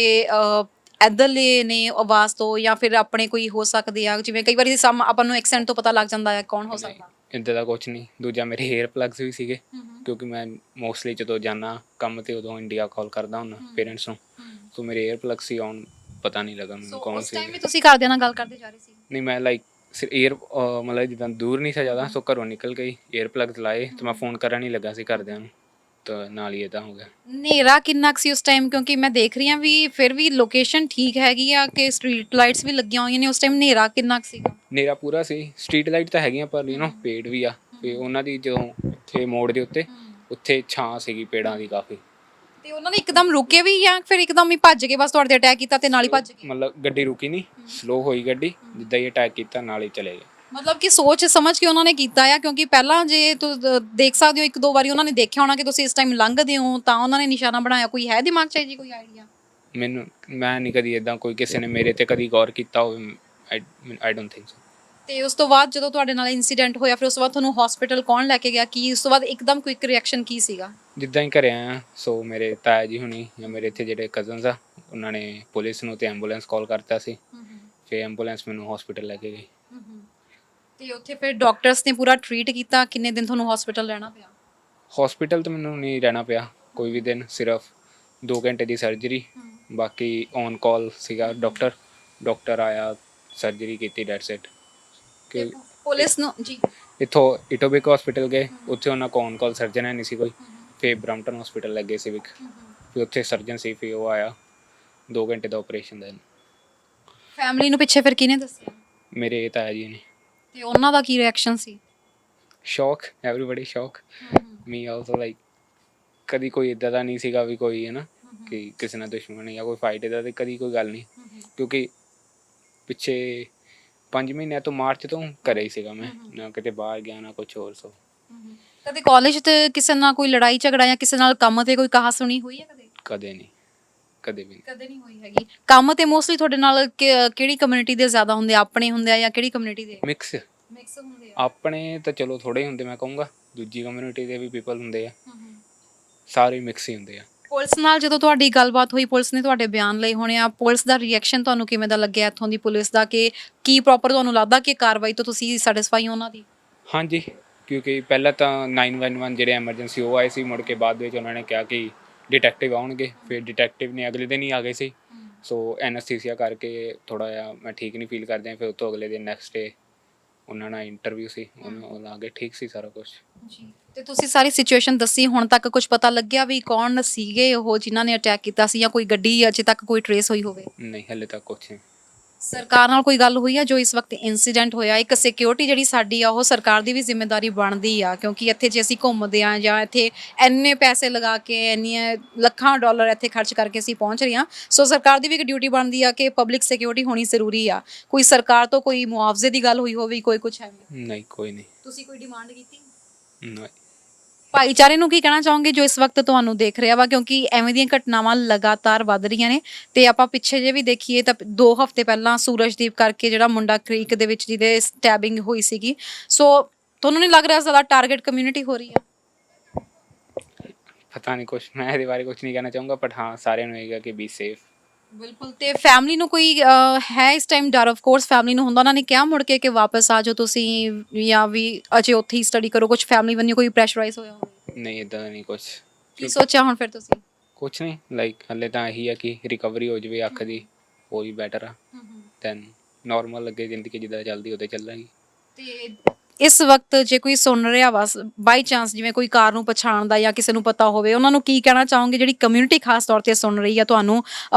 Speaker 1: ਇੱਧਰਲੇ ਨੇ ਆਵਾਜ਼ ਤੋਂ, ਜਾਂ ਫਿਰ ਆਪਣੇ ਕੋਈ ਹੋ ਸਕਦੇ ਆ, ਜਿਵੇਂ ਕਈ ਵਾਰੀ ਆਪਾਂ ਨੂੰ ਐਕਸੈਂਟ ਤੋਂ ਪਤਾ ਲੱਗ ਜਾਂਦਾ ਹੈ ਕੌਣ ਹੋ ਸਕਦਾ?
Speaker 2: ਇੱਦਾਂ ਦਾ ਕੁਛ ਨਹੀਂ। ਦੂਜਾ ਮੇਰੇ ਹੇਅਰ ਪਲੱਗਸ ਵੀ ਸੀਗੇ, ਕਿਉਂਕਿ ਮੈਂ ਮੋਸਟਲੀ ਜਦੋਂ ਜਾਂਦਾ ਕੰਮ ਤੇ ਉਦੋਂ ਇੰਡੀਆ ਕਾਲ ਕਰਦਾ ਹੁੰਦਾ ਪੇਰੈਂਟਸ ਨੂੰ, ਸੋ ਮੇਰੇ ਹੇਅਰ ਪਲੱਗ ਸੀ ਔਨ, ਪਤਾ ਨਹੀਂ ਲੱਗਾ ਮੈਨੂੰ ਕੌਣ
Speaker 1: ਉਸ
Speaker 2: ਸੀ।
Speaker 1: ਟਾਈਮ ਵੀ ਤੁਸੀਂ ਘਰਦਿਆਂ ਨਾਲ ਗੱਲ ਕਰਦੇ ਜਾ ਰਹੇ ਸੀ?
Speaker 2: ਨਹੀਂ, ਮੈਂ ਲਾਈਕ ਏਅਰ ਮਤਲਬ ਜਿੱਦਾਂ ਦੂਰ ਨਹੀਂ ਸੀ ਜ਼ਿਆਦਾ, ਸੋ ਘਰੋਂ ਨਿਕਲ ਗਈ, ਏਅਰ ਪਲੱਗ ਲਾਏ ਤੇ ਮੈਂ ਫੋਨ ਕਰਨ ਹੀ ਲੱਗਾ ਸੀ ਘਰਦਿਆਂ ਨੂੰ, ਤਾਂ ਨਾਲ ਹੀ ਇੱਦਾਂ ਹੋ ਗਿਆ।
Speaker 1: ਹਨੇਰਾ ਕਿੰਨਾ ਕੁ ਸੀ ਉਸ ਟਾਈਮ? ਕਿਉਂਕਿ ਮੈਂ ਦੇਖ ਰਹੀ ਹਾਂ ਵੀ ਫਿਰ ਵੀ ਲੋਕੇਸ਼ਨ ਠੀਕ ਹੈਗੀ ਆ ਕਿ ਸਟਰੀਟ ਲਾਈਟਸ ਵੀ ਲੱਗੀਆਂ ਹੋਈਆਂ ਨੇ, ਉਸ ਟਾਈਮ ਹਨੇਰਾ ਕਿੰਨਾ ਕੁ ਸੀਗਾ?
Speaker 2: ਹਨੇਰਾ ਪੂਰਾ ਸੀ। ਸਟਰੀਟ ਲਾਈਟ ਤਾਂ ਹੈਗੀਆਂ ਪਰ ਪੇੜ ਵੀ ਆ, ਤੇ ਉਹਨਾਂ ਦੀ ਜਦੋਂ ਇੱਥੇ ਮੋੜ ਦੇ ਉੱਥੇ ਛਾਂ ਸੀਗੀ ਪੇੜਾਂ ਦੀ ਕਾਫੀ।
Speaker 1: ਤੇ ਉਹਨਾਂ ਨੇ ਇੱਕਦਮ ਰੁਕੇ ਵੀ ਜਾਂ ਫਿਰ ਇੱਕਦਮ ਹੀ ਭੱਜ ਕੇ ਬਸ ਤੁਹਾਡੇ ਤੇ ਅਟੈਕ ਕੀਤਾ ਤੇ ਨਾਲ ਹੀ ਭੱਜ ਗਏ?
Speaker 2: ਮਤਲਬ ਗੱਡੀ ਰੁਕੀ ਨਹੀਂ, ਸਲੋ ਹੋਈ ਗੱਡੀ, ਜਿੱਦਾਂ ਹੀ ਅਟੈਕ ਕੀਤਾ ਨਾਲ ਹੀ ਚਲੇ ਗਏ।
Speaker 1: ਮਤਲਬ ਕਿ ਸੋਚ ਸਮਝ ਕੇ ਉਹਨਾਂ ਨੇ ਕੀਤਾ ਆ, ਕਿਉਂਕਿ ਪਹਿਲਾਂ ਜੇ ਤੁਸੀਂ ਦੇਖ ਸਕਦੇ ਹੋ ਇੱਕ ਦੋ ਵਾਰੀ ਉਹਨਾਂ ਨੇ ਦੇਖਿਆ ਹੋਣਾ ਕਿ ਤੁਸੀਂ ਇਸ ਟਾਈਮ ਲੰਘਦੇ ਹੋ ਤਾਂ ਉਹਨਾਂ ਨੇ ਨਿਸ਼ਾਨਾ ਬਣਾਇਆ। ਕੋਈ ਹੈ ਦਿਮਾਗ 'ਚ ਜੀ ਕੋਈ ਆਈਡੀਆ?
Speaker 2: ਮੈਂ ਨਹੀਂ ਕਦੀ ਇੱਦਾਂ ਕੋਈ ਕਿਸੇ ਨੇ ਮੇਰੇ ਤੇ ਕਦੀ ਗੌਰ ਕੀਤਾ ਹੋਵੇ। I don't think so.
Speaker 1: ਤੇ ਉਸ ਤੋਂ ਬਾਅਦ ਜਦੋਂ ਤੁਹਾਡੇ ਨਾਲ ਇਨਸੀਡੈਂਟ ਹੋਇਆ ਫਿਰ ਉਸ ਤੋਂ ਬਾਅਦ ਤੁਹਾਨੂੰ ਹਸਪੀਟਲ ਕੌਣ ਲੈ ਕੇ ਗਿਆ? ਕੀ ਉਸ ਤੋਂ ਬਾਅਦ ਇੱਕਦਮ ਕੁਇਕ ਰਿਐਕਸ਼ਨ ਕੀ ਸੀਗਾ?
Speaker 2: ਜਿੱਦਾਂ ਹੀ ਘਰੇ ਆਇਆ, ਸੋ ਮੇਰੇ ਤਾਇਆ ਜੀ ਹੁਣੀ ਜਾਂ ਮੇਰੇ ਇੱਥੇ ਜਿਹੜੇ ਕਜ਼ਨਸ ਆ, ਉਹਨਾਂ ਨੇ ਪੁਲਿਸ ਨੂੰ ਤੇ ਐਂਬੂਲੈਂਸ ਕਾਲ ਕਰਤਾ ਸੀ। ਫਿਰ ਐਂਬੂਲੈਂਸ ਮੈਨੂੰ ਹਸਪੀਟਲ ਲੈ ਕੇ ਗਈ।
Speaker 1: ਤੇ ਉੱਥੇ ਫਿਰ ਡਾਕਟਰਸ ਨੇ ਪੂਰਾ ਟਰੀਟ ਕੀਤਾ? ਕਿੰਨੇ ਦਿਨ ਤੁਹਾਨੂੰ ਹਸਪੀਟਲ ਰਹਿਣਾ ਪਿਆ?
Speaker 2: ਹਸਪੀਟਲ ਤਾਂ ਮੈਨੂੰ ਨਹੀਂ ਰਹਿਣਾ ਪਿਆ ਕੋਈ ਵੀ ਦਿਨ, ਸਿਰਫ 2 ਘੰਟੇ ਦੀ ਸਰਜਰੀ, ਬਾਕੀ ਔਨ ਕਾਲ ਸੀਗਾ ਡਾਕਟਰ ਆਇਆ, ਸਰਜਰੀ ਕੀਤੀ, ਡੈਟਸ ਇਟ। ਕਿ
Speaker 1: ਪੁਲਿਸ ਨੂੰ ਜੀ
Speaker 2: ਇੱਥੋਂ ਇਟੋਬਿਕ ਹਸਪੀਟਲ ਗਏ, ਉੱਥੇ ਉਹਨਾਂ ਕੋਲ ਔਨ ਕਾਲ ਸਰਜਨ ਹੈ ਨਹੀਂ ਸੀ ਕੋਈ। ਫਿਰ ਬਰੰਪਟਨ ਹਸਪੀਟਲ ਲੱਗੇ ਸਿਵਿਕ, ਫਿਰ ਉੱਥੇ ਸਰਜਨ ਸੀ, ਫਿਰ ਉਹ ਆਇਆ, 2 ਘੰਟੇ ਦਾ ਆਪਰੇਸ਼ਨ ਦੇਣ।
Speaker 1: ਫੈਮਿਲੀ ਨੂੰ ਪਿੱਛੇ ਫਿਰ ਕਿਹਨੇ ਦੱਸਿਆ?
Speaker 2: ਮੇਰੇ ਤਾਇਆ ਜੀ ਨੇ।
Speaker 1: ਤੇ ਉਹਨਾਂ ਦਾ ਕੀ ਰਿਐਕਸ਼ਨ ਸੀ?
Speaker 2: ਸ਼ੌਕ, ਐਵਰੀਬਾਡੀ ਸ਼ੌਕ, ਮੀ ਆਲਸੋ। ਲਾਈਕ ਕਦੀ ਕੋਈ ਇੱਦਾਂ ਦਾ ਨਹੀਂ ਸੀਗਾ ਵੀ ਕੋਈ ਹੈ ਨਾ ਕਿ ਕਿਸੇ ਨਾਲ ਦੁਸ਼ਮਣੀ ਜਾਂ ਕੋਈ ਫਾਈਟ ਇੱਦਾਂ ਦੀ ਕਦੀ ਕੋਈ ਗੱਲ ਨਹੀਂ, ਕਿਉਂਕਿ ਪਿੱਛੇ 5 ਮਹੀਨਿਆਂ ਤੋਂ ਮਾਰਚ ਤੋਂ ਘਰੇ ਹੀ ਸੀਗਾ ਮੈਂ, ਨਾ ਕਿਤੇ ਬਾਹਰ ਗਿਆ ਨਾ ਕੁਛ ਹੋਰ। ਸੋ
Speaker 1: ਕਦੇ ਕਾਲਜ ਤੇ ਕਿਸੇ ਨਾਲ ਕੋਈ ਲੜਾਈ ਝਗੜਾ ਜਾਂ ਕਿਸੇ ਨਾਲ ਕੰਮ ਤੇ ਕੋਈ ਕਹਾ ਸੁਣੀ ਹੋਈ ਹੈ ਕਦੇ?
Speaker 2: ਕਦੇ ਨਹੀਂ, ਕਦੇ ਵੀ
Speaker 1: ਕਦੇ ਨਹੀਂ ਹੋਈ ਹੈਗੀ। ਕੰਮ ਤੇ ਮੋਸਟਲੀ ਤੁਹਾਡੇ ਨਾਲ ਕਿਹੜੀ ਕਮਿਊਨਿਟੀ ਦੇ ਜ਼ਿਆਦਾ ਹੁੰਦੇ ਆ? ਆਪਣੇ ਹੁੰਦੇ ਆ ਜਾਂ ਕਿਹੜੀ ਕਮਿਊਨਿਟੀ ਦੇ?
Speaker 2: ਮਿਕਸ
Speaker 1: ਹੁੰਦੇ ਆ।
Speaker 2: ਆਪਣੇ ਤਾਂ ਚਲੋ ਥੋੜੇ ਹੁੰਦੇ, ਮੈਂ ਕਹੂੰਗਾ ਦੂਜੀ ਕਮਿਊਨਿਟੀ ਦੇ ਵੀ ਪੀਪਲ ਹੁੰਦੇ ਆ, ਸਾਰੇ ਮਿਕਸ ਹੀ ਹੁੰਦੇ ਆ।
Speaker 1: ਪੁਲਿਸ ਨਾਲ ਜਦੋਂ ਤੁਹਾਡੀ ਗੱਲਬਾਤ ਹੋਈ, ਪੁਲਿਸ ਨੇ ਤੁਹਾਡੇ ਬਿਆਨ ਲਏ ਹੋਣੇ ਆ, ਪੁਲਿਸ ਦਾ ਰਿਐਕਸ਼ਨ ਤੁਹਾਨੂੰ ਕਿਵੇਂ ਦਾ ਲੱਗਿਆ ਇੱਥੋਂ ਦੀ ਪੁਲਿਸ ਦਾ? ਕਿ ਕੀ ਪ੍ਰੋਪਰ ਤੁਹਾਨੂੰ ਲੱਗਦਾ ਕਿ ਕਾਰਵਾਈ ਤੋਂ ਤੁਸੀਂ ਸੈਟੀਸਫਾਈ ਹੋ ਉਹਨਾਂ ਦੀ?
Speaker 2: ਹਾਂਜੀ, ਕਿਉਂਕਿ ਪਹਿਲਾਂ ਤਾਂ 911 ਜਿਹੜੇ ਐਮਰਜੈਂਸੀ ਉਹ ਆਏ ਸੀ, ਮੁੜ ਕੇ ਬਾਅਦ ਵਿੱਚ ਉਹਨਾਂ ਨੇ ਕਿਹਾ ਕਿ ਡਿਟੈਕਟਿਵ ਆਉਣਗੇ, ਫਿਰ ਡਿਟੈਕਟਿਵ ਨੇ ਅਗਲੇ ਦਿਨ ਹੀ ਆ ਗਏ ਸੀ। ਸੋ ਐਨਸਥੀਸੀਆ ਕਰਕੇ ਥੋੜ੍ਹਾ ਜਿਹਾ ਮੈਂ ਠੀਕ ਨਹੀਂ ਫੀਲ ਕਰਦਾ। ਫਿਰ ਉਹ ਤੋਂ ਅਗਲੇ ਦਿਨ ਨੈਕਸਟ ਡੇ ਉਹਨਾਂ ਨਾਲ ਇੰਟਰਵਿਊ ਸੀ, ਉਹ ਆ ਗਏ, ਠੀਕ ਸੀ ਸਾਰਾ ਕੁਝ
Speaker 1: ਜੀ। ਤੇ ਤੁਸੀਂ ਸਾਰੀ ਸਿਚੁਏਸ਼ਨ ਦੱਸੀ, ਹੁਣ ਤੱਕ ਕੁਝ ਪਤਾ ਲੱਗਿਆ ਵੀ ਕੌਣ ਸੀਗੇ ਉਹ ਜਿਨ੍ਹਾਂ ਨੇ ਅਟੈਕ ਕੀਤਾ ਸੀ, ਜਾਂ ਕੋਈ ਗੱਡੀ ਅਜੇ ਤੱਕ ਕੋਈ ਟਰੇਸ ਹੋਈ ਹੋਵੇ?
Speaker 2: ਨਹੀਂ, ਹਲੇ ਤੱਕ ਕੁਛ ਨਹੀਂ।
Speaker 1: ਸਰਕਾਰ ਨਾਲ ਕੋਈ ਗੱਲ ਹੋਈ ਆ? ਜੋ ਇਸ ਵਕਤ ਇਨਸੀਡੈਂਟ ਹੋਇਆ, ਇੱਕ ਸਿਕਿਉਰਿਟੀ ਜਿਹੜੀ ਸਾਡੀ ਆ ਉਹ ਸਰਕਾਰ ਦੀ ਵੀ ਜ਼ਿੰਮੇਵਾਰੀ ਬਣਦੀ ਆ, ਕਿਉਂਕਿ ਇੱਥੇ ਜੇ ਅਸੀਂ ਘੁੰਮਦੇ ਆ ਜਾਂ ਇੱਥੇ ਇੰਨੇ ਪੈਸੇ ਲਗਾ ਕੇ ਇੰਨੀਆਂ ਲੱਖਾਂ ਡਾਲਰ ਇੱਥੇ ਖਰਚ ਕਰਕੇ ਅਸੀਂ ਪਹੁੰਚ ਰਹੇ ਹਾਂ, ਸੋ ਸਰਕਾਰ ਦੀ ਵੀ ਇੱਕ ਡਿਊਟੀ ਬਣਦੀ ਆ ਕਿ ਪਬਲਿਕ ਸਿਕਿਉਰਿਟੀ ਹੋਣੀ ਜ਼ਰੂਰੀ ਆ। ਕੋਈ ਸਰਕਾਰ ਤੋਂ ਕੋਈ ਮੁਆਵਜ਼ੇ ਦੀ ਗੱਲ ਹੋਈ ਹੋਵੇ, ਕੋਈ ਕੁਝ ਹੈ?
Speaker 2: ਨਹੀਂ, ਕੋਈ ਨਹੀਂ।
Speaker 1: ਤੁਸੀਂ ਕੋਈ ਡਿਮਾਂਡ ਕੀਤੀ?
Speaker 2: ਨਹੀਂ।
Speaker 1: ਭਾਈਚਾਰੇ ਨੂੰ ਕੀ ਕਹਿਣਾ ਚਾਹੋਗੇ ਜੋ ਇਸ ਵਕਤ ਤੁਹਾਨੂੰ ਦੇਖ ਰਿਹਾ ਵਾ, ਕਿਉਂਕਿ ਐਵੇਂ ਦੀਆਂ ਘਟਨਾਵਾਂ ਲਗਾਤਾਰ ਵੱਧ ਰਹੀਆਂ ਨੇ? ਤੇ ਆਪਾਂ ਪਿੱਛੇ ਜੇ ਵੀ ਦੇਖੀਏ ਤਾਂ 2 ਹਫ਼ਤੇ ਪਹਿਲਾਂ ਸੂਰਜਦੀਪ ਕਰਕੇ ਜਿਹੜਾ ਮੁੰਡਾ ਕ੍ਰੀਕ ਦੇ ਵਿੱਚ ਜਿਹਦੇ ਸਟੈਬਿੰਗ ਹੋਈ ਸੀਗੀ, ਸੋ ਤੁਹਾਨੂੰ ਨਹੀਂ ਲੱਗ ਰਿਹਾ ਜ਼ਿਆਦਾ ਟਾਰਗੇਟ ਕਮਿਊਨਿਟੀ ਹੋ ਰਹੀ ਆ?
Speaker 2: ਪਤਾ ਨਹੀਂ ਕੁਛ, ਮੈਂ ਇਹਦੇ ਬਾਰੇ ਕੁਛ ਨਹੀਂ ਕਹਿਣਾ ਚਾਹੂੰਗਾ, ਬਟ ਹਾਂ ਸਾਰਿਆਂ ਨੂੰ ਹੈਗਾ ਕਿ ਬੀ ਸੇਫ।
Speaker 1: ਬਿਲਕੁਲ। ਤੇ ਫੈਮਿਲੀ ਨੂੰ ਕੋਈ ਹੈ ਇਸ ਟਾਈਮ ਡਰ? ਆਫ ਕੋਰਸ ਫੈਮਿਲੀ ਨੂੰ ਹੁੰਦਾ, ਉਹਨਾਂ ਨੇ ਕਿਹਾ ਮੁੜ ਕੇ ਕਿ ਵਾਪਸ ਆ ਜਾਓ ਤੁਸੀਂ, ਜਾਂ ਵੀ ਅਜੇ ਉੱਥੇ ਹੀ ਸਟੱਡੀ ਕਰੋ? ਕੁਝ ਫੈਮਿਲੀ ਵੱਲੋਂ ਕੋਈ ਪ੍ਰੈਸ਼ਰਾਈਜ਼ ਹੋਇਆ ਹੋਵੇ?
Speaker 2: ਨਹੀਂ, ਇੱਦਾਂ ਦਾ ਨਹੀਂ ਕੁਛ।
Speaker 1: ਕੀ ਸੋਚਿਆ ਹੁਣ ਫਿਰ ਤੁਸੀਂ?
Speaker 2: ਕੁਛ ਨਹੀਂ, ਲਾਈਕ ਹਲੇ ਤਾਂ ਇਹੀ ਆ ਕਿ ਰਿਕਵਰੀ ਹੋ ਜਾਵੇ ਅੱਖ ਦੀ, ਉਹ ਹੀ ਬੈਟਰ ਆ। ਦੈਨ ਨਾਰਮਲ ਲੱਗੇ ਜ਼ਿੰਦਗੀ ਜਿੱਦਾਂ ਚੱਲਦੀ ਉਹਦੇ ਚੱਲਾਂਗੀ।
Speaker 1: ਤੇ ਇਸ ਵਕਤ ਜੇ ਕੋਈ ਸੁਣ ਰਿਹਾ ਵਾ ਬਾਈ ਚਾਂਸ, ਜਿਵੇਂ ਕੋਈ ਕਾਰ ਨੂੰ ਪਛਾਣਦਾ ਜਾਂ ਕਿਸੇ ਨੂੰ ਪਤਾ ਹੋਵੇ, ਉਹਨਾਂ ਨੂੰ ਕੀ ਕਹਿਣਾ ਚਾਹੋਗੇ ਜਿਹੜੀ ਕਮਿਊਨਿਟੀ ਖਾਸ ਤੌਰ ਤੇ ਸੁਣ ਰਹੀ ਆ ਤੁਹਾਨੂੰ?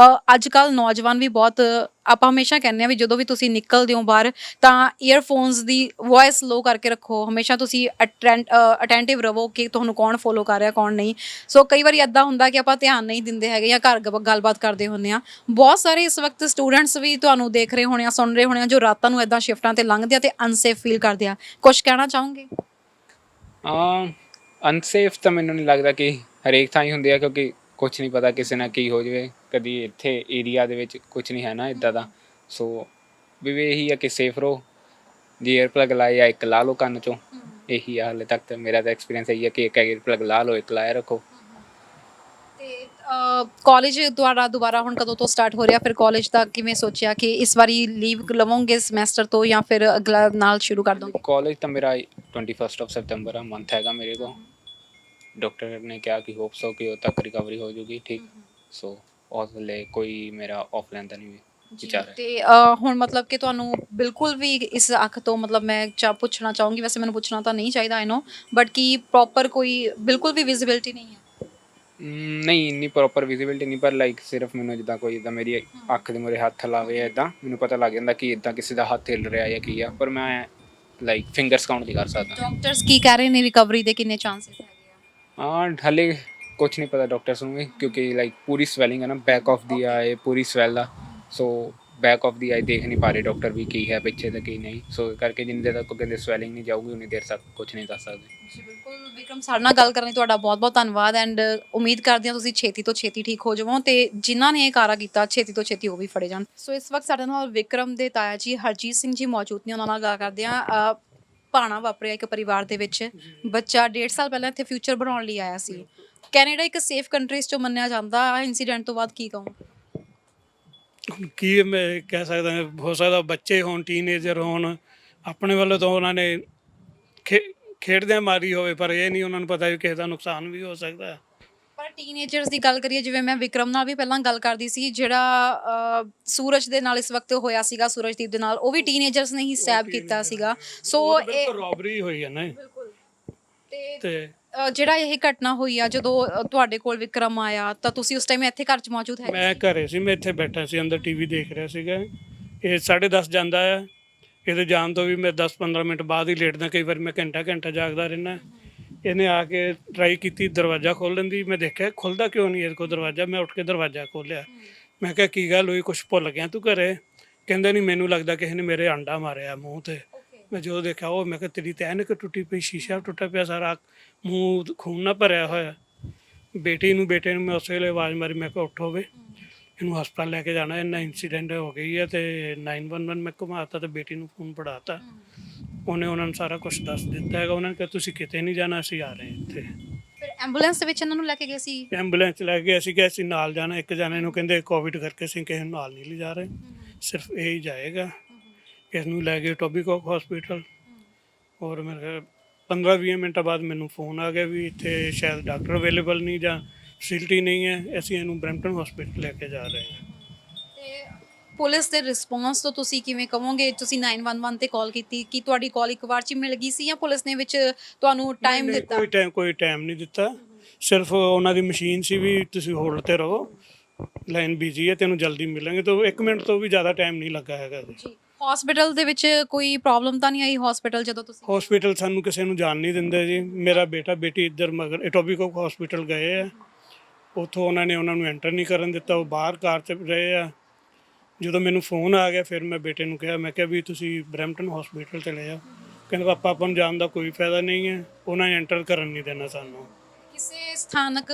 Speaker 1: ਅੱਜ ਕੱਲ੍ਹ ਨੌਜਵਾਨ ਵੀ ਬਹੁਤ ਆਪਾਂ ਹਮੇਸ਼ਾ ਕਹਿੰਦੇ ਆ ਵੀ ਜਦੋਂ ਵੀ ਤੁਸੀਂ ਨਿਕਲਦੇ ਹੋ ਬਾਹਰ ਤਾਂ ਈਅਰਫੋਨਸ ਦੀ ਵੌਇਸ ਲੋ ਕਰਕੇ ਰੱਖੋ, ਹਮੇਸ਼ਾ ਤੁਸੀਂ ਅਟੈਂਟਿਵ ਰਹੋ ਕਿ ਤੁਹਾਨੂੰ ਕੌਣ ਫੋਲੋ ਕਰ ਰਿਹਾ ਕੌਣ ਨਹੀਂ। ਸੋ ਕਈ ਵਾਰੀ ਇੱਦਾਂ ਹੁੰਦਾ ਕਿ ਆਪਾਂ ਧਿਆਨ ਨਹੀਂ ਦਿੰਦੇ ਹੈਗੇ ਜਾਂ ਘਰ ਗੱਲਬਾਤ ਕਰਦੇ ਹੁੰਦੇ ਆ। ਬਹੁਤ ਸਾਰੇ ਇਸ ਵਕਤ ਸਟੂਡੈਂਟਸ ਵੀ ਤੁਹਾਨੂੰ ਦੇਖ ਰਹੇ ਹੋਣੇ ਆ, ਸੁਣ ਰਹੇ ਹੋਣੇ ਆ, ਜੋ ਰਾਤਾਂ ਨੂੰ ਇੱਦਾਂ ਸ਼ਿਫਟਾਂ ਤੇ ਲੰਘਦੇ ਆ ਤੇ ਅਨਸੇਫ ਫੀਲ ਕਰਦੇ ਆ। ਕੁਛ ਕਹਿਣਾ ਚਾਹੋਗੇ?
Speaker 2: ਅਨਸੇਫ ਤਾਂ ਮੈਨੂੰ ਨਹੀਂ ਲੱਗਦਾ ਕਿ ਹਰੇਕ ਥਾਂ ਹੀ ਹੁੰਦੀ ਆ, ਕਿਉਂਕਿ ਕੁਛ ਨਹੀਂ ਪਤਾ ਕਿਸੇ ਨਾਲ ਕੀ ਹੋ ਜਾਵੇ। ਕਦੀ ਇੱਥੇ ਏਰੀਆ ਦੇ ਵਿੱਚ ਕੁਛ ਨਹੀਂ ਹੈ ਨਾ ਇੱਦਾਂ ਦਾ। ਸੋ ਵੀ ਇਹੀ ਆ ਕਿ ਸੇਫ ਰਹੋ। ਜੇ ਏਅਰ ਪਲੱਗ ਲਾਏ ਆ ਇੱਕ ਲਾ ਲਓ ਕੰਨ 'ਚੋਂ, ਇਹੀ ਆ ਹਾਲੇ ਤੱਕ ਤਾਂ ਮੇਰਾ ਤਾਂ ਐਕਸਪੀਰੀਅੰਸ ਇਹੀ ਆ ਕਿ ਇੱਕ ਏਅਰ ਪਲੱਗ ਲਾ ਲਓ, ਇੱਕ ਲਾਇਆ ਰੱਖੋ।
Speaker 1: ਤੇ ਕਾਲਜ ਤੁਹਾਡਾ ਦੁਬਾਰਾ ਹੁਣ ਕਦੋਂ ਤੋਂ ਸਟਾਰਟ ਹੋ ਰਿਹਾ? ਫਿਰ ਕਾਲਜ ਦਾ ਕਿਵੇਂ ਸੋਚਿਆ ਕਿ ਇਸ ਵਾਰੀ ਲੀਵ ਲਵੋਗੇ ਸਮੈਸਟਰ ਤੋਂ ਜਾਂ ਫਿਰ ਅਗਲਾ ਨਾਲ ਸ਼ੁਰੂ ਕਰ ਦੋਗੇ?
Speaker 2: ਕਾਲਜ ਤਾਂ ਮੇਰਾ 21 ਸਤੰਬਰ ਆ ਮੰਥ ਹੈਗਾ ਮੇਰੇ ਕੋਲ। ਡਾਕਟਰ ਨੇ ਕਿਹਾ ਕਿ ਹੋਪ ਸੋ ਕਿ ਉਦੋਂ ਤੱਕ ਰਿਕਵਰੀ ਹੋ ਜੂਗੀ ਠੀਕ। ਸੋ ਉਸ ਵੇਲੇ ਕੋਈ ਮੇਰਾ ਆਫਲਾਈਨ ਦਾ ਨਹੀਂ ਵਿਚਾਰ ਹੈ।
Speaker 1: ਤੇ ਹੁਣ ਮਤਲਬ ਕਿ ਤੁਹਾਨੂੰ ਬਿਲਕੁਲ ਵੀ ਇਸ ਅੱਖ ਤੋਂ ਮਤਲਬ ਮੈਂ ਪੁੱਛਣਾ ਚਾਹੂੰਗੀ, ਵੈਸੇ ਮੈਨੂੰ ਪੁੱਛਣਾ ਤਾਂ ਨਹੀਂ ਚਾਹੀਦਾ ਆਈ ਨੋ, ਬਟ ਕੀ ਪ੍ਰੋਪਰ ਕੋਈ ਬਿਲਕੁਲ ਵੀ ਵਿਜ਼ਿਬਿਲਿਟੀ ਨਹੀਂ ਹੈ?
Speaker 2: ਨਹੀਂ ਇੰਨੀ ਪ੍ਰੋਪਰ ਵਿਜ਼ਿਬਿਲਿਟੀ ਨਹੀਂ, ਪਰ ਲਾਈਕ ਸਿਰਫ ਮੈਨੂੰ ਜਿੱਦਾਂ ਕੋਈ ਇੱਦਾਂ ਮੇਰੀ ਅੱਖ ਦੇ ਮੂਹਰੇ ਹੱਥ ਲਾਵੇ ਇੱਦਾਂ ਮੈਨੂੰ ਪਤਾ ਲੱਗ ਜਾਂਦਾ ਕਿ ਇੱਦਾਂ ਕਿਸੇ ਦਾ ਹੱਥ ਹਿੱਲ ਰਿਹਾ ਜਾਂ ਕੀ ਆ, ਪਰ ਮੈਂ ਲਾਈਕ ਫਿੰਗਰਸ ਕਾਊਂਟ ਨਹੀਂ ਕਰ ਸਕਦਾ।
Speaker 1: ਡਾਕਟਰਸ ਕੀ ਕਹਿ ਰਹੇ ਨੇ ਰਿਕਵਰੀ ਦੇ ਕਿੰਨੇ ਚਾਂਸਸ ਹੈਗੇ ਆ?
Speaker 2: ਹਾਲੇ ਕੁਛ ਨਹੀਂ ਪਤਾ ਡਾਕਟਰਸ ਨੂੰ ਵੀ, ਕਿਉਂਕਿ ਲਾਈਕ ਪੂਰੀ ਸਵੈਲਿੰਗ ਹੈ ਨਾ ਬੈਕ ਆਫ ਦੀ ਆਈ, ਪੂਰੀ ਸਵੈਲ ਆ। ਸੋ ਬੈਕ ਆਫ ਦੀ ਆਈ ਦੇਖ ਨਹੀਂ ਪਾ ਰਹੇ ਡਾਕਟਰ ਵੀ ਕੀ ਹੈ ਪਿੱਛੇ ਤੇ ਕੀ ਨਹੀਂ। ਸੋ ਕਰਕੇ ਜਿੰਨੀ ਦੇਰ ਤੱਕ ਕਹਿੰਦੇ ਸਵੈਲਿੰਗ ਨਹੀਂ ਜਾਊਗੀ ਉਨੀ ਦੇਰ ਤੱਕ ਕੁਛ ਨਹੀਂ ਦੱਸ ਸਕਦੇ।
Speaker 1: ਜੀ ਬਿਲਕੁਲ ਵਿਕਰਮ, ਸਾਡੇ ਨਾਲ ਗੱਲ ਕਰਨ ਲਈ ਤੁਹਾਡਾ ਬਹੁਤ ਬਹੁਤ ਧੰਨਵਾਦ ਐਂਡ ਉਮੀਦ ਕਰਦੇ ਹਾਂ ਤੁਸੀਂ ਛੇਤੀ ਤੋਂ ਛੇਤੀ ਠੀਕ ਹੋ ਜਾਵੋ ਤੇ ਜਿਨ੍ਹਾਂ ਨੇ ਇਹ ਕਾਰਾ ਕੀਤਾ ਛੇਤੀ ਤੋਂ ਛੇਤੀ ਉਹ ਵੀ ਫੜੇ ਜਾਣ। ਸੋ ਇਸ ਵਕਤ ਸਾਡੇ ਨਾਲ ਵਿਕਰਮ ਦੇ ਤਾਇਆ ਜੀ ਹਰਜੀਤ ਸਿੰਘ ਜੀ ਮੌਜੂਦ ਨੇ, ਉਹਨਾਂ ਨਾਲ ਗੱਲ ਕਰਦੇ ਹਾਂ। ਭਾਣਾ ਵਾਪਰਿਆ ਇੱਕ ਪਰਿਵਾਰ ਦੇ ਵਿੱਚ, ਬੱਚਾ 1.5 ਸਾਲ ਪਹਿਲਾਂ ਇੱਥੇ ਫਿਊਚਰ ਬਣਾਉਣ ਲਈ ਆਇਆ ਸੀ। ਕੈਨੇਡਾ ਇੱਕ ਸੇਫ ਕੰਟਰੀਜ਼ ਚੋਂ ਮੰਨਿਆ ਜਾਂਦਾ, ਇੰਸੀਡੈਂਟ ਤੋਂ ਬਾਅਦ ਕੀ ਕਹੋ?
Speaker 3: ਕੀ ਮੈਂ ਕਹਿ ਸਕਦਾ, ਹੋ ਸਕਦਾ ਬੱਚੇ ਹੋਣ, ਟੀਨਏਜਰ ਹੋਣ, ਆਪਣੇ ਵੱਲੋਂ ਤਾਂ ਉਹਨਾਂ ਨੇ ਖੇਡਦਿਆਂ ਮਾਰੀ ਹੋਵੇ, ਪਰ ਇਹ ਨਹੀਂ ਉਹਨਾਂ ਨੂੰ ਪਤਾ ਵੀ ਕਿਸੇ ਦਾ ਨੁਕਸਾਨ ਵੀ ਹੋ ਸਕਦਾ।
Speaker 1: ਪਰ ਟੀਨੇਜਰਸ ਦੀ ਗੱਲ ਕਰੀਏ, ਜਿਵੇਂ ਮੈਂ ਵਿਕਰਮ ਨਾਲ ਵੀ ਪਹਿਲਾਂ ਗੱਲ ਕਰਦੀ ਸੀ, ਜਿਹੜਾ ਸੂਰਜ ਦੇ ਨਾਲ ਇਸ ਵਕਤ ਹੋਇਆ ਸੀਗਾ, ਸੂਰਜਦੀਪ ਦੇ ਨਾਲ, ਉਹ ਵੀ ਟੀਨੇਜਰਸ ਨੇ ਹੀ ਸਟੈਬ ਕੀਤਾ ਸੀਗਾ। ਸੋ ਇਹ
Speaker 3: ਰੋਬਰੀ ਹੋਈ ਹੈ ਨਾ।
Speaker 1: ਬਿਲਕੁਲ।
Speaker 3: ਤੇ
Speaker 1: ਜਿਹੜਾ ਇਹ ਘਟਨਾ ਹੋਈ ਆ, ਜਦੋਂ ਤੁਹਾਡੇ ਕੋਲ ਵਿਕਰਮ ਆਇਆ ਤਾਂ ਤੁਸੀਂ ਉਸ ਟਾਈਮ ਇੱਥੇ ਘਰ 'ਚ ਮੌਜੂਦ ਹੈ?
Speaker 3: ਮੈਂ ਘਰੇ ਸੀ, ਮੈਂ ਇੱਥੇ ਬੈਠਾ ਸੀ, ਅੰਦਰ ਟੀਵੀ ਦੇਖ ਰਿਹਾ ਸੀਗਾ। ਇਹ 10:30 ਜਾਂਦਾ ਆ, ਇਹਦੇ ਜਾਣ ਤੋਂ ਵੀ ਮੈਂ 10-15 ਮਿੰਟ ਬਾਅਦ ਹੀ ਲੇਟਦਾ, ਕਈ ਵਾਰ ਮੈਂ ਘੰਟਾ ਜਾਗਦਾ ਰਹਿੰਦਾ। ਇਹਨੇ ਆ ਕੇ ਟਰਾਈ ਕੀਤੀ ਦਰਵਾਜ਼ਾ ਖੋਲ੍ਹਣ ਦੀ, ਮੈਂ ਦੇਖਿਆ ਖੁੱਲ੍ਹਦਾ ਕਿਉਂ ਨਹੀਂ ਇਹਦੇ ਕੋਲ ਦਰਵਾਜ਼ਾ। ਮੈਂ ਉੱਠ ਕੇ ਦਰਵਾਜ਼ਾ ਖੋਲ੍ਹਿਆ, ਮੈਂ ਕਿਹਾ ਕੀ ਗੱਲ ਹੋਈ, ਕੁਛ ਭੁੱਲ ਗਿਆ ਤੂੰ ਘਰੇ? ਕਹਿੰਦਾ ਨਹੀਂ, ਮੈਨੂੰ ਲੱਗਦਾ ਕਿਸੇ ਨੇ ਮੇਰੇ ਆਂਡਾ ਮਾਰਿਆ ਮੂੰਹ 'ਤੇ। ਮੈਂ ਜਦੋਂ ਦੇਖਿਆ ਉਹ, ਮੈਂ ਕਿਹਾ ਤੇਰੀ ਤਾਂ ਐਨਕ ਟੁੱਟੀ ਪਈ, ਸ਼ੀਸ਼ਾ ਟੁੱਟਾ ਪਿਆ ਸਾਰਾ, ਮੂੰਹ ਖੂਨ ਨਾਲ ਭਰਿਆ ਹੋਇਆ। ਬੇਟੇ ਨੂੰ ਮੈਂ ਉਸੇ ਵੇਲੇ ਆਵਾਜ਼ ਮਾਰੀ, ਮੈਂ ਕਿਹਾ ਉੱਠੋ ਵੇ, ਇਹਨੂੰ ਹਸਪਤਾਲ ਲੈ ਕੇ ਜਾਣਾ, ਇੰਨਾ ਇੰਸੀਡੈਂਟ ਹੋ ਗਈ ਹੈ। ਤੇ 911 ਮੈਂ ਘੁਮਾਤਾ ਤੇ ਬੇਟੀ ਨੂੰ ਫੋਨ ਫੜਾਤਾ। ਉਹਨੇ ਉਹਨਾਂ ਨੂੰ ਸਾਰਾ ਕੁਝ ਦੱਸ ਦਿੱਤਾ ਹੈਗਾ। ਉਹਨਾਂ ਨੇ ਕਿਹਾ ਤੁਸੀਂ ਕਿਤੇ ਨਹੀਂ ਜਾਣਾ, ਅਸੀਂ ਆ ਰਹੇ ਇੱਥੇ।
Speaker 1: ਫਿਰ ਐਂਬੂਲੈਂਸ ਦੇ ਵਿੱਚ ਇਹਨਾਂ ਨੂੰ ਲੈ ਕੇ ਗਏ ਸੀ?
Speaker 3: ਐਂਬੂਲੈਂਸ ਲੈ ਕੇ ਅਸੀਂ ਕਿਹਾ ਅਸੀਂ ਨਾਲ ਜਾਣਾ। ਇੱਕ ਜਾਣੇ ਨੂੰ ਕਹਿੰਦੇ ਕੋਵਿਡ ਕਰਕੇ ਅਸੀਂ ਕਿਸੇ ਨੂੰ ਨਾਲ ਨਹੀਂ ਲਿਜਾ ਰਹੇ, ਸਿਰਫ ਇਹ ਹੀ ਜਾਏਗਾ। ਇਸ ਨੂੰ ਲੈ ਗਏ ਟੋਬੀਕੌਕ ਹਸਪੀਟਲ। ਔਰ ਮੇਰੇ 15-20 ਮਿੰਟਾਂ ਬਾਅਦ ਮੈਨੂੰ ਫੋਨ ਆ ਗਿਆ ਵੀ ਇੱਥੇ ਸ਼ਾਇਦ ਡਾਕਟਰ ਅਵੇਲੇਬਲ ਨਹੀਂ ਜਾਂ ਫੈਸਿਲਿਟੀ ਨਹੀਂ ਹੈ, ਅਸੀਂ ਇਹਨੂੰ ਬਰੈਂਪਟਨ ਹਸਪੀਟਲ ਲੈ ਕੇ ਜਾ ਰਹੇ ਹਾਂ।
Speaker 1: ਤੇ ਪੁਲਿਸ ਦੇ ਰਿਸਪੌਂਸ ਤੋਂ ਤੁਸੀਂ ਕਿਵੇਂ ਕਹੋਗੇ? ਤੁਸੀਂ 911 ਤੇ ਕਾਲ ਕੀਤੀ, ਕਿ ਤੁਹਾਡੀ ਕਾਲ ਇੱਕ ਵਾਰ 'ਚ ਹੀ ਮਿਲ ਗਈ ਸੀ ਜਾਂ ਪੁਲਿਸ ਨੇ ਵਿੱਚ ਤੁਹਾਨੂੰ ਟਾਈਮ ਦਿੱਤਾ?
Speaker 3: ਕੋਈ ਟਾਈਮ ਨਹੀਂ ਦਿੱਤਾ, ਸਿਰਫ ਉਹਨਾਂ ਦੀ ਮਸ਼ੀਨ ਸੀ ਵੀ ਤੁਸੀਂ ਹੋਲਡ 'ਤੇ ਰਹੋ, ਲਾਈਨ ਬਿਜੀ ਹੈ, ਤੈਨੂੰ ਜਲਦੀ ਮਿਲਾਂਗੇ। ਤਾਂ 1 ਮਿੰਟ ਤੋਂ ਵੀ ਜ਼ਿਆਦਾ ਟਾਈਮ ਨਹੀਂ ਲੱਗਾ ਹੈਗਾ ਜੀ।
Speaker 1: ਹਸਪੀਟਲ ਦੇ ਵਿੱਚ ਕੋਈ ਪ੍ਰੋਬਲਮ ਤਾਂ ਨਹੀਂ ਆਈ? ਹਸਪੀਟਲ ਜਦੋਂ ਤੁਸੀਂ
Speaker 3: ਹਸਪੀਟਲ ਸਾਨੂੰ ਕਿਸੇ ਨੂੰ ਜਾਣ ਨਹੀਂ ਦਿੰਦੇ ਜੀ। ਮੇਰਾ ਬੇਟੀ ਇੱਧਰ ਮਗਰ ਟੋਬੀਕੌਕ ਹਸਪੀਟਲ ਗਏ ਆ, ਉੱਥੋਂ ਉਹਨਾਂ ਨੂੰ ਐਂਟਰ ਨਹੀਂ ਕਰਨ ਦਿੱਤਾ, ਉਹ ਬਾਹਰ ਕਾਰ 'ਚ ਰਹੇ ਆ। ਜਦੋਂ ਮੈਨੂੰ ਫੋਨ ਆ ਗਿਆ ਫਿਰ ਮੈਂ ਬੇਟੇ ਨੂੰ ਕਿਹਾ, ਮੈਂ ਕਿਹਾ ਵੀ ਤੁਸੀਂ ਬਰੈਂਪਟਨ ਹਸਪੀਟਲ ਚਲੇ ਜਾਓ। ਕਹਿੰਦੇ ਪਾਪਾ ਆਪਾਂ ਨੂੰ ਜਾਣ ਦਾ ਕੋਈ ਫਾਇਦਾ ਨਹੀਂ ਹੈ, ਉਹਨਾਂ ਨੇ ਐਂਟਰ ਕਰਨ ਨਹੀਂ ਦੇਣਾ ਸਾਨੂੰ।
Speaker 1: ਕਿਸੇ ਸਥਾਨਕ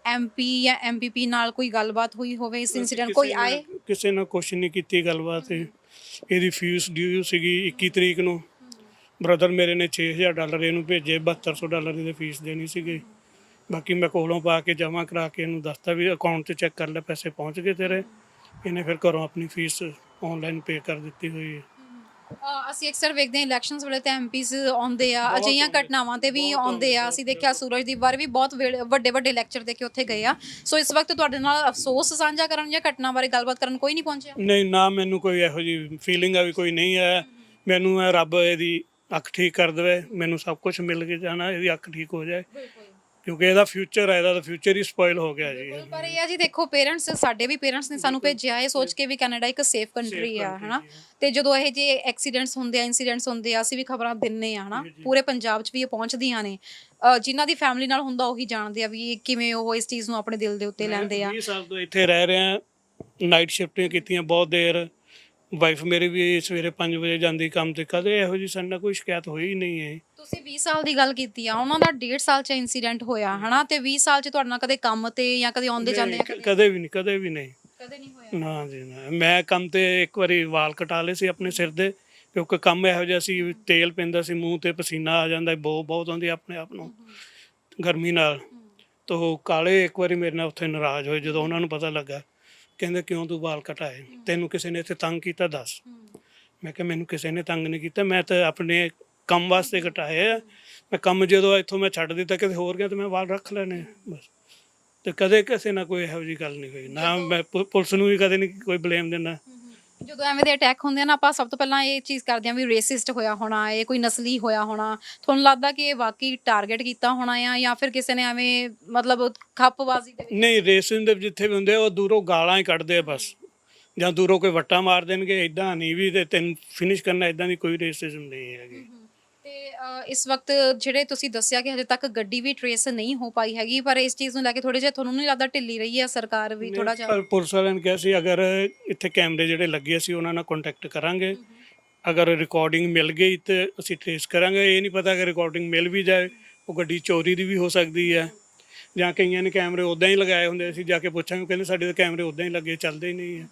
Speaker 1: ਐਮਪੀ ਜਾਂ ਐਮਪੀਪੀ ਨਾਲ ਕੋਈ ਗੱਲਬਾਤ ਹੋਈ ਹੋਵੇ ਇਸ ਇੰਸੀਡੈਂਟ? ਕੋਈ ਆਏ?
Speaker 3: ਕਿਸੇ ਨਾਲ ਕੁਛ ਨਹੀਂ ਕੀਤੀ ਗੱਲਬਾਤ। ਇਹਦੀ ਫੀਸ ਡਿਊ ਸੀਗੀ 21 ਤਰੀਕ ਨੂੰ। ਬ੍ਰਦਰ ਮੇਰੇ ਨੇ $6000 ਇਹਨੂੰ ਭੇਜੇ, $7200 ਦੀ ਫੀਸ ਦੇਣੀ ਸੀਗੀ। ਬਾਕੀ ਮੈਂ ਕੋਲੋਂ ਪਾ ਕੇ ਜਮ੍ਹਾਂ ਕਰਾ ਕੇ ਇਹਨੂੰ ਦੱਸਤਾ ਵੀ ਅਕਾਊਂਟ 'ਤੇ ਚੈੱਕ ਕਰ ਲੈ, ਪੈਸੇ ਪਹੁੰਚ ਗਏ ਤੇਰੇ। ਇਹਨੇ ਫਿਰ ਘਰੋਂ ਆਪਣੀ ਫੀਸ ਆਨਲਾਈਨ ਪੇ ਕਰ ਦਿੱਤੀ ਹੋਈ ਹੈ।
Speaker 1: ਅਸੀਂ ਅਕਸਰ ਵੇਖਦੇ ਹਾਂ ਇਲੈਕਸ਼ਨਸ ਵੇਲੇ ਤਾਂ ਐਮਪੀਜ਼ ਆਉਂਦੇ ਆ, ਅਜਿਹੀਆਂ ਘਟਨਾਵਾਂ ਤੇ ਵੀ ਆਉਂਦੇ ਆ। ਅਸੀਂ ਦੇਖਿਆ ਸੂਰਜਦੀਪ ਬਾਰੇ ਵੀ ਬਹੁਤ ਵੱਡੇ ਲੈਕਚਰ ਦੇ ਕੇ ਉੱਥੇ ਗਏ ਆ। ਸੋ ਇਸ ਵਕਤ ਤੁਹਾਡੇ ਨਾਲ ਅਫਸੋਸ ਸਾਂਝਾ ਕਰਨ ਜਾਂ ਘਟਨਾ ਬਾਰੇ ਗੱਲਬਾਤ ਕਰਨ ਕੋਈ ਨਹੀਂ ਪਹੁੰਚਿਆ?
Speaker 3: ਨਹੀਂ ਨਾ, ਮੈਨੂੰ ਕੋਈ ਇਹੋ ਜਿਹੀ ਫੀਲਿੰਗ ਆ ਵੀ ਕੋਈ ਨਹੀਂ ਹੈ। ਮੈਨੂੰ ਰੱਬ ਇਹਦੀ ਅੱਖ ਠੀਕ ਕਰ ਦੇਵੇ, ਮੈਨੂੰ ਸਭ ਕੁਝ ਮਿਲ ਕੇ ਜਾਣਾ, ਇਹਦੀ ਅੱਖ ਠੀਕ ਹੋ ਜਾਏ। ਕਿਉਂਕਿ ਇਹਦਾ ਫਿਊਚਰ ਹੈ, ਇਹਦਾ ਤਾਂ ਫਿਊਚਰ ਹੀ ਸਪੋਇਲ ਹੋ ਗਿਆ ਜੀ।
Speaker 1: ਪਰ ਇਹ ਆ ਜੀ ਦੇਖੋ ਪੇਰੈਂਟਸ ਸਾਡੇ ਵੀ ਪੇਰੈਂਟਸ ਨੇ ਸਾਨੂੰ ਭੇਜਿਆ ਇਹ ਸੋਚ ਕੇ ਵੀ ਕੈਨੇਡਾ ਇੱਕ ਸੇਫ ਕੰਟਰੀ ਆ ਹਨਾ, ਤੇ ਜਦੋਂ ਇਹ ਜੇ ਐਕਸੀਡੈਂਟਸ ਹੁੰਦੇ ਆ ਇਨਸੀਡੈਂਟਸ ਹੁੰਦੇ ਆ ਅਸੀਂ ਵੀ ਖਬਰਾਂ ਦਿੰਨੇ ਆ ਹਨਾ, ਪੂਰੇ ਪੰਜਾਬ 'ਚ ਵੀ ਇਹ ਪਹੁੰਚਦੀਆਂ ਨੇ। ਜਿਨ੍ਹਾਂ ਦੀ ਫੈਮਿਲੀ ਨਾਲ ਹੁੰਦਾ ਉਹੀ ਜਾਣਦੇ ਆ ਵੀ ਕਿਵੇਂ ਉਹ ਇਸ ਚੀਜ਼ ਨੂੰ ਆਪਣੇ ਦਿਲ ਦੇ ਉੱਤੇ ਲੈਂਦੇ ਆ।
Speaker 3: 20 ਸਾਲ ਤੋਂ ਇੱਥੇ ਰਹਿ ਰਹੇ ਆ, ਨਾਈਟ ਸ਼ਿਫਟਾਂ ਕੀਤੀਆਂ ਬਹੁਤ ਦੇਰ। ਵਾਈਫ ਮੇਰੀ ਵੀ ਸਵੇਰੇ 5 ਵਜੇ ਜਾਂਦੀ ਕੰਮ ਤੇ, ਕਦੇ ਇਹੋ ਜਿਹੀ ਸਾਡੇ ਨਾਲ ਕੋਈ ਸ਼ਿਕਾਇਤ ਹੋਈ ਹੀ ਨਹੀਂ ਹੈ।
Speaker 1: ਤੁਸੀਂ 20 ਸਾਲ ਦੀ ਗੱਲ ਕੀਤੀ ਆ, ਉਹਨਾਂ ਦਾ 1.5 ਸਾਲ 'ਚ ਇਨਸੀਡੈਂਟ ਹੋਇਆ ਹਨਾ, ਤੇ 20 ਸਾਲ 'ਚ ਤੁਹਾਡੇ ਨਾਲ ਕਦੇ ਕੰਮ ਤੇ ਜਾਂ ਕਦੇ ਆਉਂਦੇ ਜਾਂਦੇ ਆ?
Speaker 3: ਕਦੇ ਵੀ ਨਹੀਂ, ਕਦੇ ਵੀ ਨਹੀਂ,
Speaker 1: ਕਦੇ ਨਹੀਂ ਹੋਇਆ
Speaker 3: ਨਾ ਜੀ ਨਾ। ਮੈਂ ਕੰਮ ਤੇ ਇੱਕ ਵਾਰੀ ਵਾਲ ਕਟਾ ਲਏ ਸੀ ਆਪਣੇ ਸਿਰ ਦੇ, ਕਿਉਂਕਿ ਕੰਮ ਇਹੋ ਜਿਹਾ ਸੀ, ਤੇਲ ਪੈਂਦਾ ਸੀ ਮੂੰਹ ਤੇ, ਪਸੀਨਾ ਆ ਜਾਂਦਾ, ਬਹੁਤ ਆਉਂਦੀ ਆਪਣੇ ਆਪ ਨੂੰ ਗਰਮੀ ਨਾਲ। ਤੋ ਕਾਲੇ ਇੱਕ ਵਾਰੀ ਮੇਰੇ ਨਾਲ ਉੱਥੇ ਨਾਰਾਜ਼ ਹੋਏ ਜਦੋਂ ਉਹਨਾਂ ਨੂੰ ਪਤਾ ਲੱਗਾ, ਕਹਿੰਦੇ ਕਿਉਂ ਤੂੰ ਵਾਲ ਕਟਾਏ, ਤੈਨੂੰ ਕਿਸੇ ਨੇ ਇੱਥੇ ਤੰਗ ਕੀਤਾ ਦੱਸ। ਮੈਂ ਕਿਹਾ ਮੈਨੂੰ ਕਿਸੇ ਨੇ ਤੰਗ ਨਹੀਂ ਕੀਤਾ, ਮੈਂ ਤਾਂ ਆਪਣੇ ਕੰਮ ਵਾਸਤੇ ਕਟਾਏ ਆ। ਮੈਂ ਕੰਮ ਜਦੋਂ ਇੱਥੋਂ ਮੈਂ ਛੱਡ ਦਿੱਤਾ ਕਿਤੇ ਹੋਰ ਗਿਆ ਤਾਂ ਮੈਂ ਵਾਲ ਰੱਖ ਲੈਣੇ ਬਸ। ਤੇ ਕਦੇ ਕਿਸੇ ਨਾਲ ਕੋਈ ਇਹੋ ਜਿਹੀ ਗੱਲ ਨਹੀਂ ਹੋਈ, ਨਾ ਮੈਂ ਪੁਲਿਸ ਨੂੰ ਵੀ ਕਦੇ ਨਹੀਂ ਕੋਈ ਬਲੇਮ ਦਿੰਦਾ।
Speaker 1: ਜਦੋਂ ਐਵੇਂ ਦੇ ਅਟੈਕ ਹੁੰਦੇ ਆ ਨਾ, ਆਪਾਂ ਸਭ ਤੋਂ ਪਹਿਲਾਂ ਇਹ ਚੀਜ਼ ਕਰਦੇ ਆ ਵੀ ਰੇਸਿਸਟ ਹੋਇਆ ਹੋਣਾ, ਇਹ ਕੋਈ ਨਸਲੀ ਹੋਇਆ ਹੋਣਾ। ਤੁਹਾਨੂੰ ਲੱਗਦਾ ਕਿ ਇਹ ਵਾਕਈ ਟਾਰਗੇਟ ਕੀਤਾ ਹੋਣਾ ਆ ਜਾਂ ਫਿਰ ਕਿਸੇ ਨੇ ਐਵੇਂ ਮਤਲਬ ਖੱਪਬਾਜ਼ੀ ਦੇ ਵਿੱਚ?
Speaker 3: ਨਹੀਂ, ਰੇਸਿੰਗ ਦੇ ਜਿੱਥੇ ਵੀ ਹੁੰਦੇ ਉਹ ਦੂਰੋਂ ਗਾਲਾਂ ਹੀ ਕੱਢਦੇ ਆ ਬਸ, ਜਾਂ ਦੂਰੋਂ ਕੋਈ ਵੱਟਾ ਮਾਰ ਦੇਣਗੇ, ਇਦਾਂ ਨਹੀਂ ਵੀ ਤੇ ਤੈਨੂੰ ਫਿਨਿਸ਼ ਕਰਨਾ, ਇਦਾਂ ਦੀ ਕੋਈ ਰੇਸਿਜ਼ਮ ਨਹੀਂ ਹੈਗੀ।
Speaker 1: ਤੇ ਇਸ ਵਕਤ ਜਿਹੜੇ ਤੁਸੀਂ ਦੱਸਿਆ ਕਿ ਹਜੇ ਤੱਕ ਗੱਡੀ ਵੀ ਟਰੇਸ ਨਹੀਂ ਹੋ ਪਾਈ ਹੈਗੀ, ਪਰ ਇਸ ਚੀਜ਼ ਨੂੰ ਲੈ ਕੇ ਥੋੜੇ ਜਿਹਾ ਤੁਹਾਨੂੰ ਨਹੀਂ ਲੱਗਦਾ ਢਿੱਲੀ ਰਹੀ ਹੈ ਸਰਕਾਰ ਵੀ ਥੋੜਾ ਜਿਹਾ?
Speaker 3: ਪਰ ਪੁਲਿਸ ਵਾਲਿਆਂ ਨੇ ਕਿਹਾ ਸੀ ਅਗਰ ਇੱਥੇ ਕੈਮਰੇ ਜਿਹੜੇ ਲੱਗੇ ਸੀ ਉਹਨਾਂ ਨਾਲ ਕੰਟੈਕਟ ਕਰਾਂਗੇ, ਅਗਰ ਰਿਕਾਰਡਿੰਗ ਮਿਲ ਗਈ ਤੇ ਅਸੀਂ ਟ੍ਰੇਸ ਕਰਾਂਗੇ। ਇਹ ਨਹੀਂ ਪਤਾ ਕਿ ਰਿਕਾਰਡਿੰਗ ਮਿਲ ਵੀ ਜਾਏ, ਉਹ ਗੱਡੀ ਚੋਰੀ ਦੀ ਵੀ ਹੋ ਸਕਦੀ ਹੈ, ਜਾਂ ਕਈਆਂ ਨੇ ਕੈਮਰੇ ਉੱਦਾਂ ਹੀ ਲਗਾਏ ਹੁੰਦੇ। ਅਸੀਂ ਜਾ ਕੇ ਪੁੱਛਾਂਗੇ, ਕਹਿੰਦੇ ਸਾਡੇ ਤਾਂ ਕੈਮਰੇ ਉੱਦਾਂ ਹੀ ਲੱਗੇ, ਚੱਲਦੇ ਹੀ ਨਹੀਂ ਹੈ,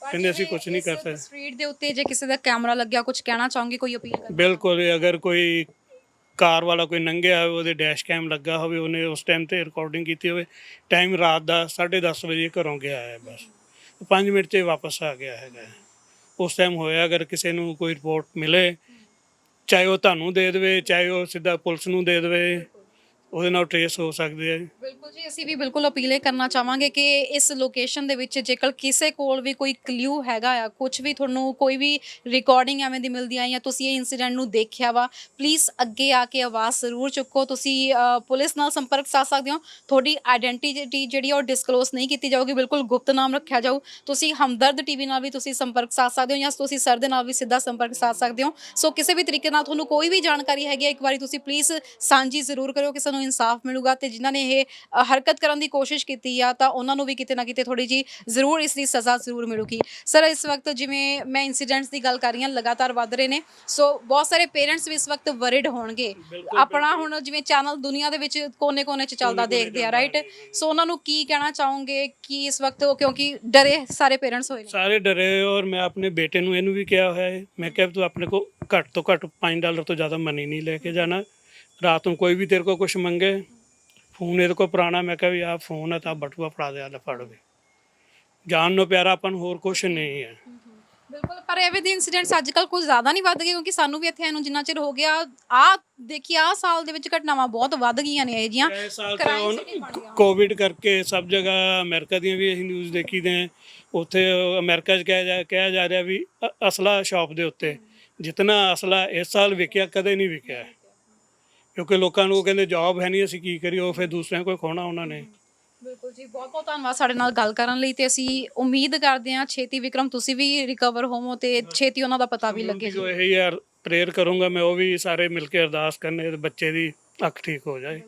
Speaker 3: ਕਹਿੰਦੇ ਅਸੀਂ ਕੁਝ ਨਹੀਂ ਕਰ ਸਕਦੇ।
Speaker 1: ਸਟਰੀਟ ਦੇ ਉੱਤੇ ਜੇ ਕਿਸੇ ਦਾ ਕੈਮਰਾ ਲੱਗਿਆ, ਕੁਝ ਕਹਿਣਾ ਚਾਹੋਗੇ, ਕੋਈ ਅਪੀਲ ਕਰਨਾ?
Speaker 3: ਬਿਲਕੁਲ, ਅਗਰ ਕੋਈ ਕਾਰ ਵਾਲਾ ਕੋਈ ਲੰਘਿਆ ਹੋਵੇ, ਉਹਦੇ ਡੈਸ਼ ਕੈਮ ਲੱਗਾ ਹੋਵੇ, ਉਹਨੇ ਉਸ ਟਾਈਮ ਤੇ ਰਿਕਾਰਡਿੰਗ ਕੀਤੀ ਹੋਵੇ, ਟਾਈਮ ਰਾਤ ਦਾ 10:30 ਵਜੇ ਘਰੋਂ ਗਿਆ ਹੈ, ਬਸ 5 ਮਿੰਟ 'ਚ ਵਾਪਸ ਆ ਗਿਆ ਹੈਗਾ ਉਸ ਟਾਈਮ ਹੋਇਆ। ਅਗਰ ਕਿਸੇ ਨੂੰ ਕੋਈ ਰਿਪੋਰਟ ਮਿਲੇ, ਚਾਹੇ ਉਹ ਤੁਹਾਨੂੰ ਦੇ ਦੇਵੇ, ਚਾਹੇ ਉਹ ਸਿੱਧਾ ਪੁਲਿਸ ਨੂੰ ਦੇ ਦੇਵੇ, ਉਹਦੇ ਨਾਲ ਟਰੇਸ ਹੋ ਸਕਦੇ ਆ।
Speaker 1: ਬਿਲਕੁਲ ਜੀ, ਅਸੀਂ ਵੀ ਬਿਲਕੁਲ ਅਪੀਲ ਇਹ ਕਰਨਾ ਚਾਹਾਂਗੇ ਕਿ ਇਸ ਲੋਕੇਸ਼ਨ ਦੇ ਵਿੱਚ ਜੇਕਰ ਕਿਸੇ ਕੋਲ ਵੀ ਕੋਈ ਕਲਿਊ ਹੈਗਾ ਆ, ਕੁਝ ਵੀ ਤੁਹਾਨੂੰ ਕੋਈ ਵੀ ਰਿਕਾਰਡਿੰਗ ਐਵੇਂ ਦੀ ਮਿਲਦੀ ਆ ਜਾਂ ਤੁਸੀਂ ਇਹ ਇਨਸੀਡੈਂਟ ਨੂੰ ਦੇਖਿਆ ਵਾ, ਪਲੀਜ਼ ਅੱਗੇ ਆ ਕੇ ਆਵਾਜ਼ ਜ਼ਰੂਰ ਚੁੱਕੋ। ਤੁਸੀਂ ਪੁਲਿਸ ਨਾਲ ਸੰਪਰਕ ਸਾਧ ਸਕਦੇ ਹੋ, ਤੁਹਾਡੀ ਆਇਡੈਂਟੀਟੀ ਜਿਹੜੀ ਉਹ ਡਿਸਕਲੋਜ਼ ਨਹੀਂ ਕੀਤੀ ਜਾਊਗੀ, ਬਿਲਕੁਲ ਗੁਪਤ ਨਾਮ ਰੱਖਿਆ ਜਾਊ। ਤੁਸੀਂ ਹਮਦਰਦ ਟੀਵੀ ਨਾਲ ਵੀ ਤੁਸੀਂ ਸੰਪਰਕ ਸਾਧ ਸਕਦੇ ਹੋ ਜਾਂ ਤੁਸੀਂ ਸਰ ਦੇ ਨਾਲ ਵੀ ਸਿੱਧਾ ਸੰਪਰਕ ਸਾਧ ਸਕਦੇ ਹੋ। ਸੋ ਕਿਸੇ ਵੀ ਤਰੀਕੇ ਨਾਲ ਤੁਹਾਨੂੰ ਕੋਈ ਵੀ ਜਾਣਕਾਰੀ ਹੈਗੀ ਹੈ, ਇੱਕ ਵਾਰੀ ਤੁਸੀਂ ਪਲੀਜ਼ ਸਾਂਝੀ ਜ਼ਰੂਰ ਕਰਿਓ, ਕਿਸੇ ਨੂੰ ਇਨਸਾਫ ਮਿਲੂਗਾ। ਤੇ ਜਿਨ੍ਹਾਂ ਨੇ ਇਹ ਹਰਕਤ ਕਰਨ ਦੀ ਕੋਸ਼ਿਸ਼ ਕੀਤੀ ਆ ਤਾਂ ਉਹਨਾਂ ਨੂੰ ਵੀ ਕਿਤੇ ਨਾ ਕਿਤੇ ਥੋੜੀ ਜੀ ਜ਼ਰੂਰ ਇਸ ਦੀ ਸਜ਼ਾ ਜ਼ਰੂਰ ਮਿਲੂਗੀ। ਸਰ, ਇਸ ਵਕਤ ਜਿਵੇਂ ਮੈਂ ਇਨਸੀਡੈਂਟਸ ਦੀ ਗੱਲ ਕਰ ਰਹੀ ਹਾਂ, ਲਗਾਤਾਰ ਵੱਧ ਰਹੇ ਨੇ, ਸੋ ਬਹੁਤ ਸਾਰੇ ਪੇਰੈਂਟਸ ਵੀ ਇਸ ਵਕਤ ਵਰਿਡ ਹੋਣਗੇ। ਆਪਣਾ ਹੁਣ ਜਿਵੇਂ ਚੈਨਲ ਦੁਨੀਆ ਦੇ ਵਿੱਚ ਕੋਨੇ-ਕੋਨੇ 'ਚ ਚੱਲਦਾ ਦੇਖਦੇ ਆ, ਰਾਈਟ? ਸੋ ਉਹਨਾਂ ਨੂੰ ਕੀ ਕਹਿਣਾ ਚਾਹੋਗੇ ਕਿ ਇਸ ਵਕਤ ਉਹ, ਕਿਉਂਕਿ ਡਰੇ ਸਾਰੇ ਪੇਰੈਂਟਸ ਹੋਏ ਨੇ, ਸਾਰੇ
Speaker 3: ਡਰੇ। ਔਰ ਮੈਂ ਆਪਣੇ ਬੇਟੇ ਨੂੰ ਇਹਨੂੰ ਵੀ ਕਿਹਾ ਹੋਇਆ ਹੈ, ਮੈਂ ਕਿਹਾ ਤੂੰ ਆਪਣੇ ਕੋਲ ਘੱਟ ਤੋਂ ਘੱਟ $5 ਤੋਂ ਜ਼ਿਆਦਾ ਮਨੀ ਨਹੀਂ ਲੈ ਕੇ ਜਾਣਾ। ਰਾਤ ਨੂੰ ਕੋਈ ਵੀ ਤੇਰੇ ਕੋਲ ਕੁਝ ਮੰਗੇ, ਫੋਨ ਇਹਦੇ ਕੋਲ ਪੁਰਾਣਾ, ਮੈਂ ਕਿਹਾ ਵੀ ਆਹ ਫੋਨ ਹੈ ਤਾਂ ਬਟੂਆ ਫੜਾ ਦੇ, ਲੈ ਫੜ ਵੀ, ਜਾਨ ਨੂੰ ਪਿਆਰਾ ਆਪਾਂ ਨੂੰ ਹੋਰ ਕੁਝ ਨਹੀਂ ਹੈ।
Speaker 1: ਬਿਲਕੁਲ, ਪਰ ਐਵੇਂ ਦੇ ਇਨਸੀਡੈਂਟਸ ਅੱਜ ਕੱਲ੍ਹ ਕੁਝ ਜ਼ਿਆਦਾ ਨਹੀਂ ਵੱਧ ਗਏ, ਕਿਉਂਕਿ ਸਾਨੂੰ ਵੀ ਇੱਥੇ ਇਹਨੂੰ ਜਿੰਨਾ ਚਿਰ ਹੋ ਗਿਆ ਦੇਖੀ ਸਾਲ ਦੇ ਵਿੱਚ ਘਟਨਾਵਾਂ ਬਹੁਤ ਵੱਧ ਗਈਆਂ ਨੇ ਇਹ ਜਿਹੀਆਂ।
Speaker 3: ਕੋਵਿਡ ਕਰਕੇ ਸਭ ਜਗ੍ਹਾ, ਅਮਰੀਕਾ ਦੀਆਂ ਵੀ ਅਸੀਂ ਨਿਊਜ਼ ਦੇਖੀ ਦੇ, ਉੱਥੇ ਅਮਰੀਕਾ 'ਚ ਕਿਹਾ ਜਾ ਰਿਹਾ ਵੀ ਅਸਲਾ ਸ਼ਾਪ ਦੇ ਉੱਤੇ ਜਿਤਨਾ ਅਸਲਾ ਇਸ ਸਾਲ ਵਿਕਿਆ ਕਦੇ ਨਹੀਂ ਵਿਕਿਆ, ਕਿਉਂਕਿ ਲੋਕਾਂ ਨੂੰ ਉਹ ਕਹਿੰਦੇ ਜੌਬ ਹੈ ਨਹੀਂ, ਅਸੀਂ ਕੀ ਕਰੀਏ, ਉਹ ਫਿਰ ਦੂਸਰਿਆਂ ਕੋਲ ਖੋਣਾ ਉਹਨਾਂ ਨੇ।
Speaker 1: ਬਿਲਕੁਲ ਜੀ, ਬਹੁਤ ਬਹੁਤ ਧੰਨਵਾਦ ਸਾਡੇ ਨਾਲ ਗੱਲ ਕਰਨ ਲਈ, ਤੇ ਅਸੀਂ ਉਮੀਦ ਕਰਦੇ ਹਾਂ ਛੇਤੀ ਵਿਕਰਮ ਤੁਸੀਂ ਵੀ ਰਿਕਵਰ ਹੋਵੋ ਤੇ ਛੇਤੀ ਉਹਨਾਂ ਦਾ ਪਤਾ ਵੀ ਲੱਗੇ ਜੀ।
Speaker 3: ਇਹੀ ਯਾਰ ਪ੍ਰੇਅਰ ਕਰੂੰਗਾ ਮੈਂ, ਉਹ ਵੀ ਸਾਰੇ ਮਿਲ ਕੇ ਅਰਦਾਸ ਕਰਨੇ ਬੱਚੇ ਦੀ ਅੱਖ ਠੀਕ ਹੋ ਜਾਏ।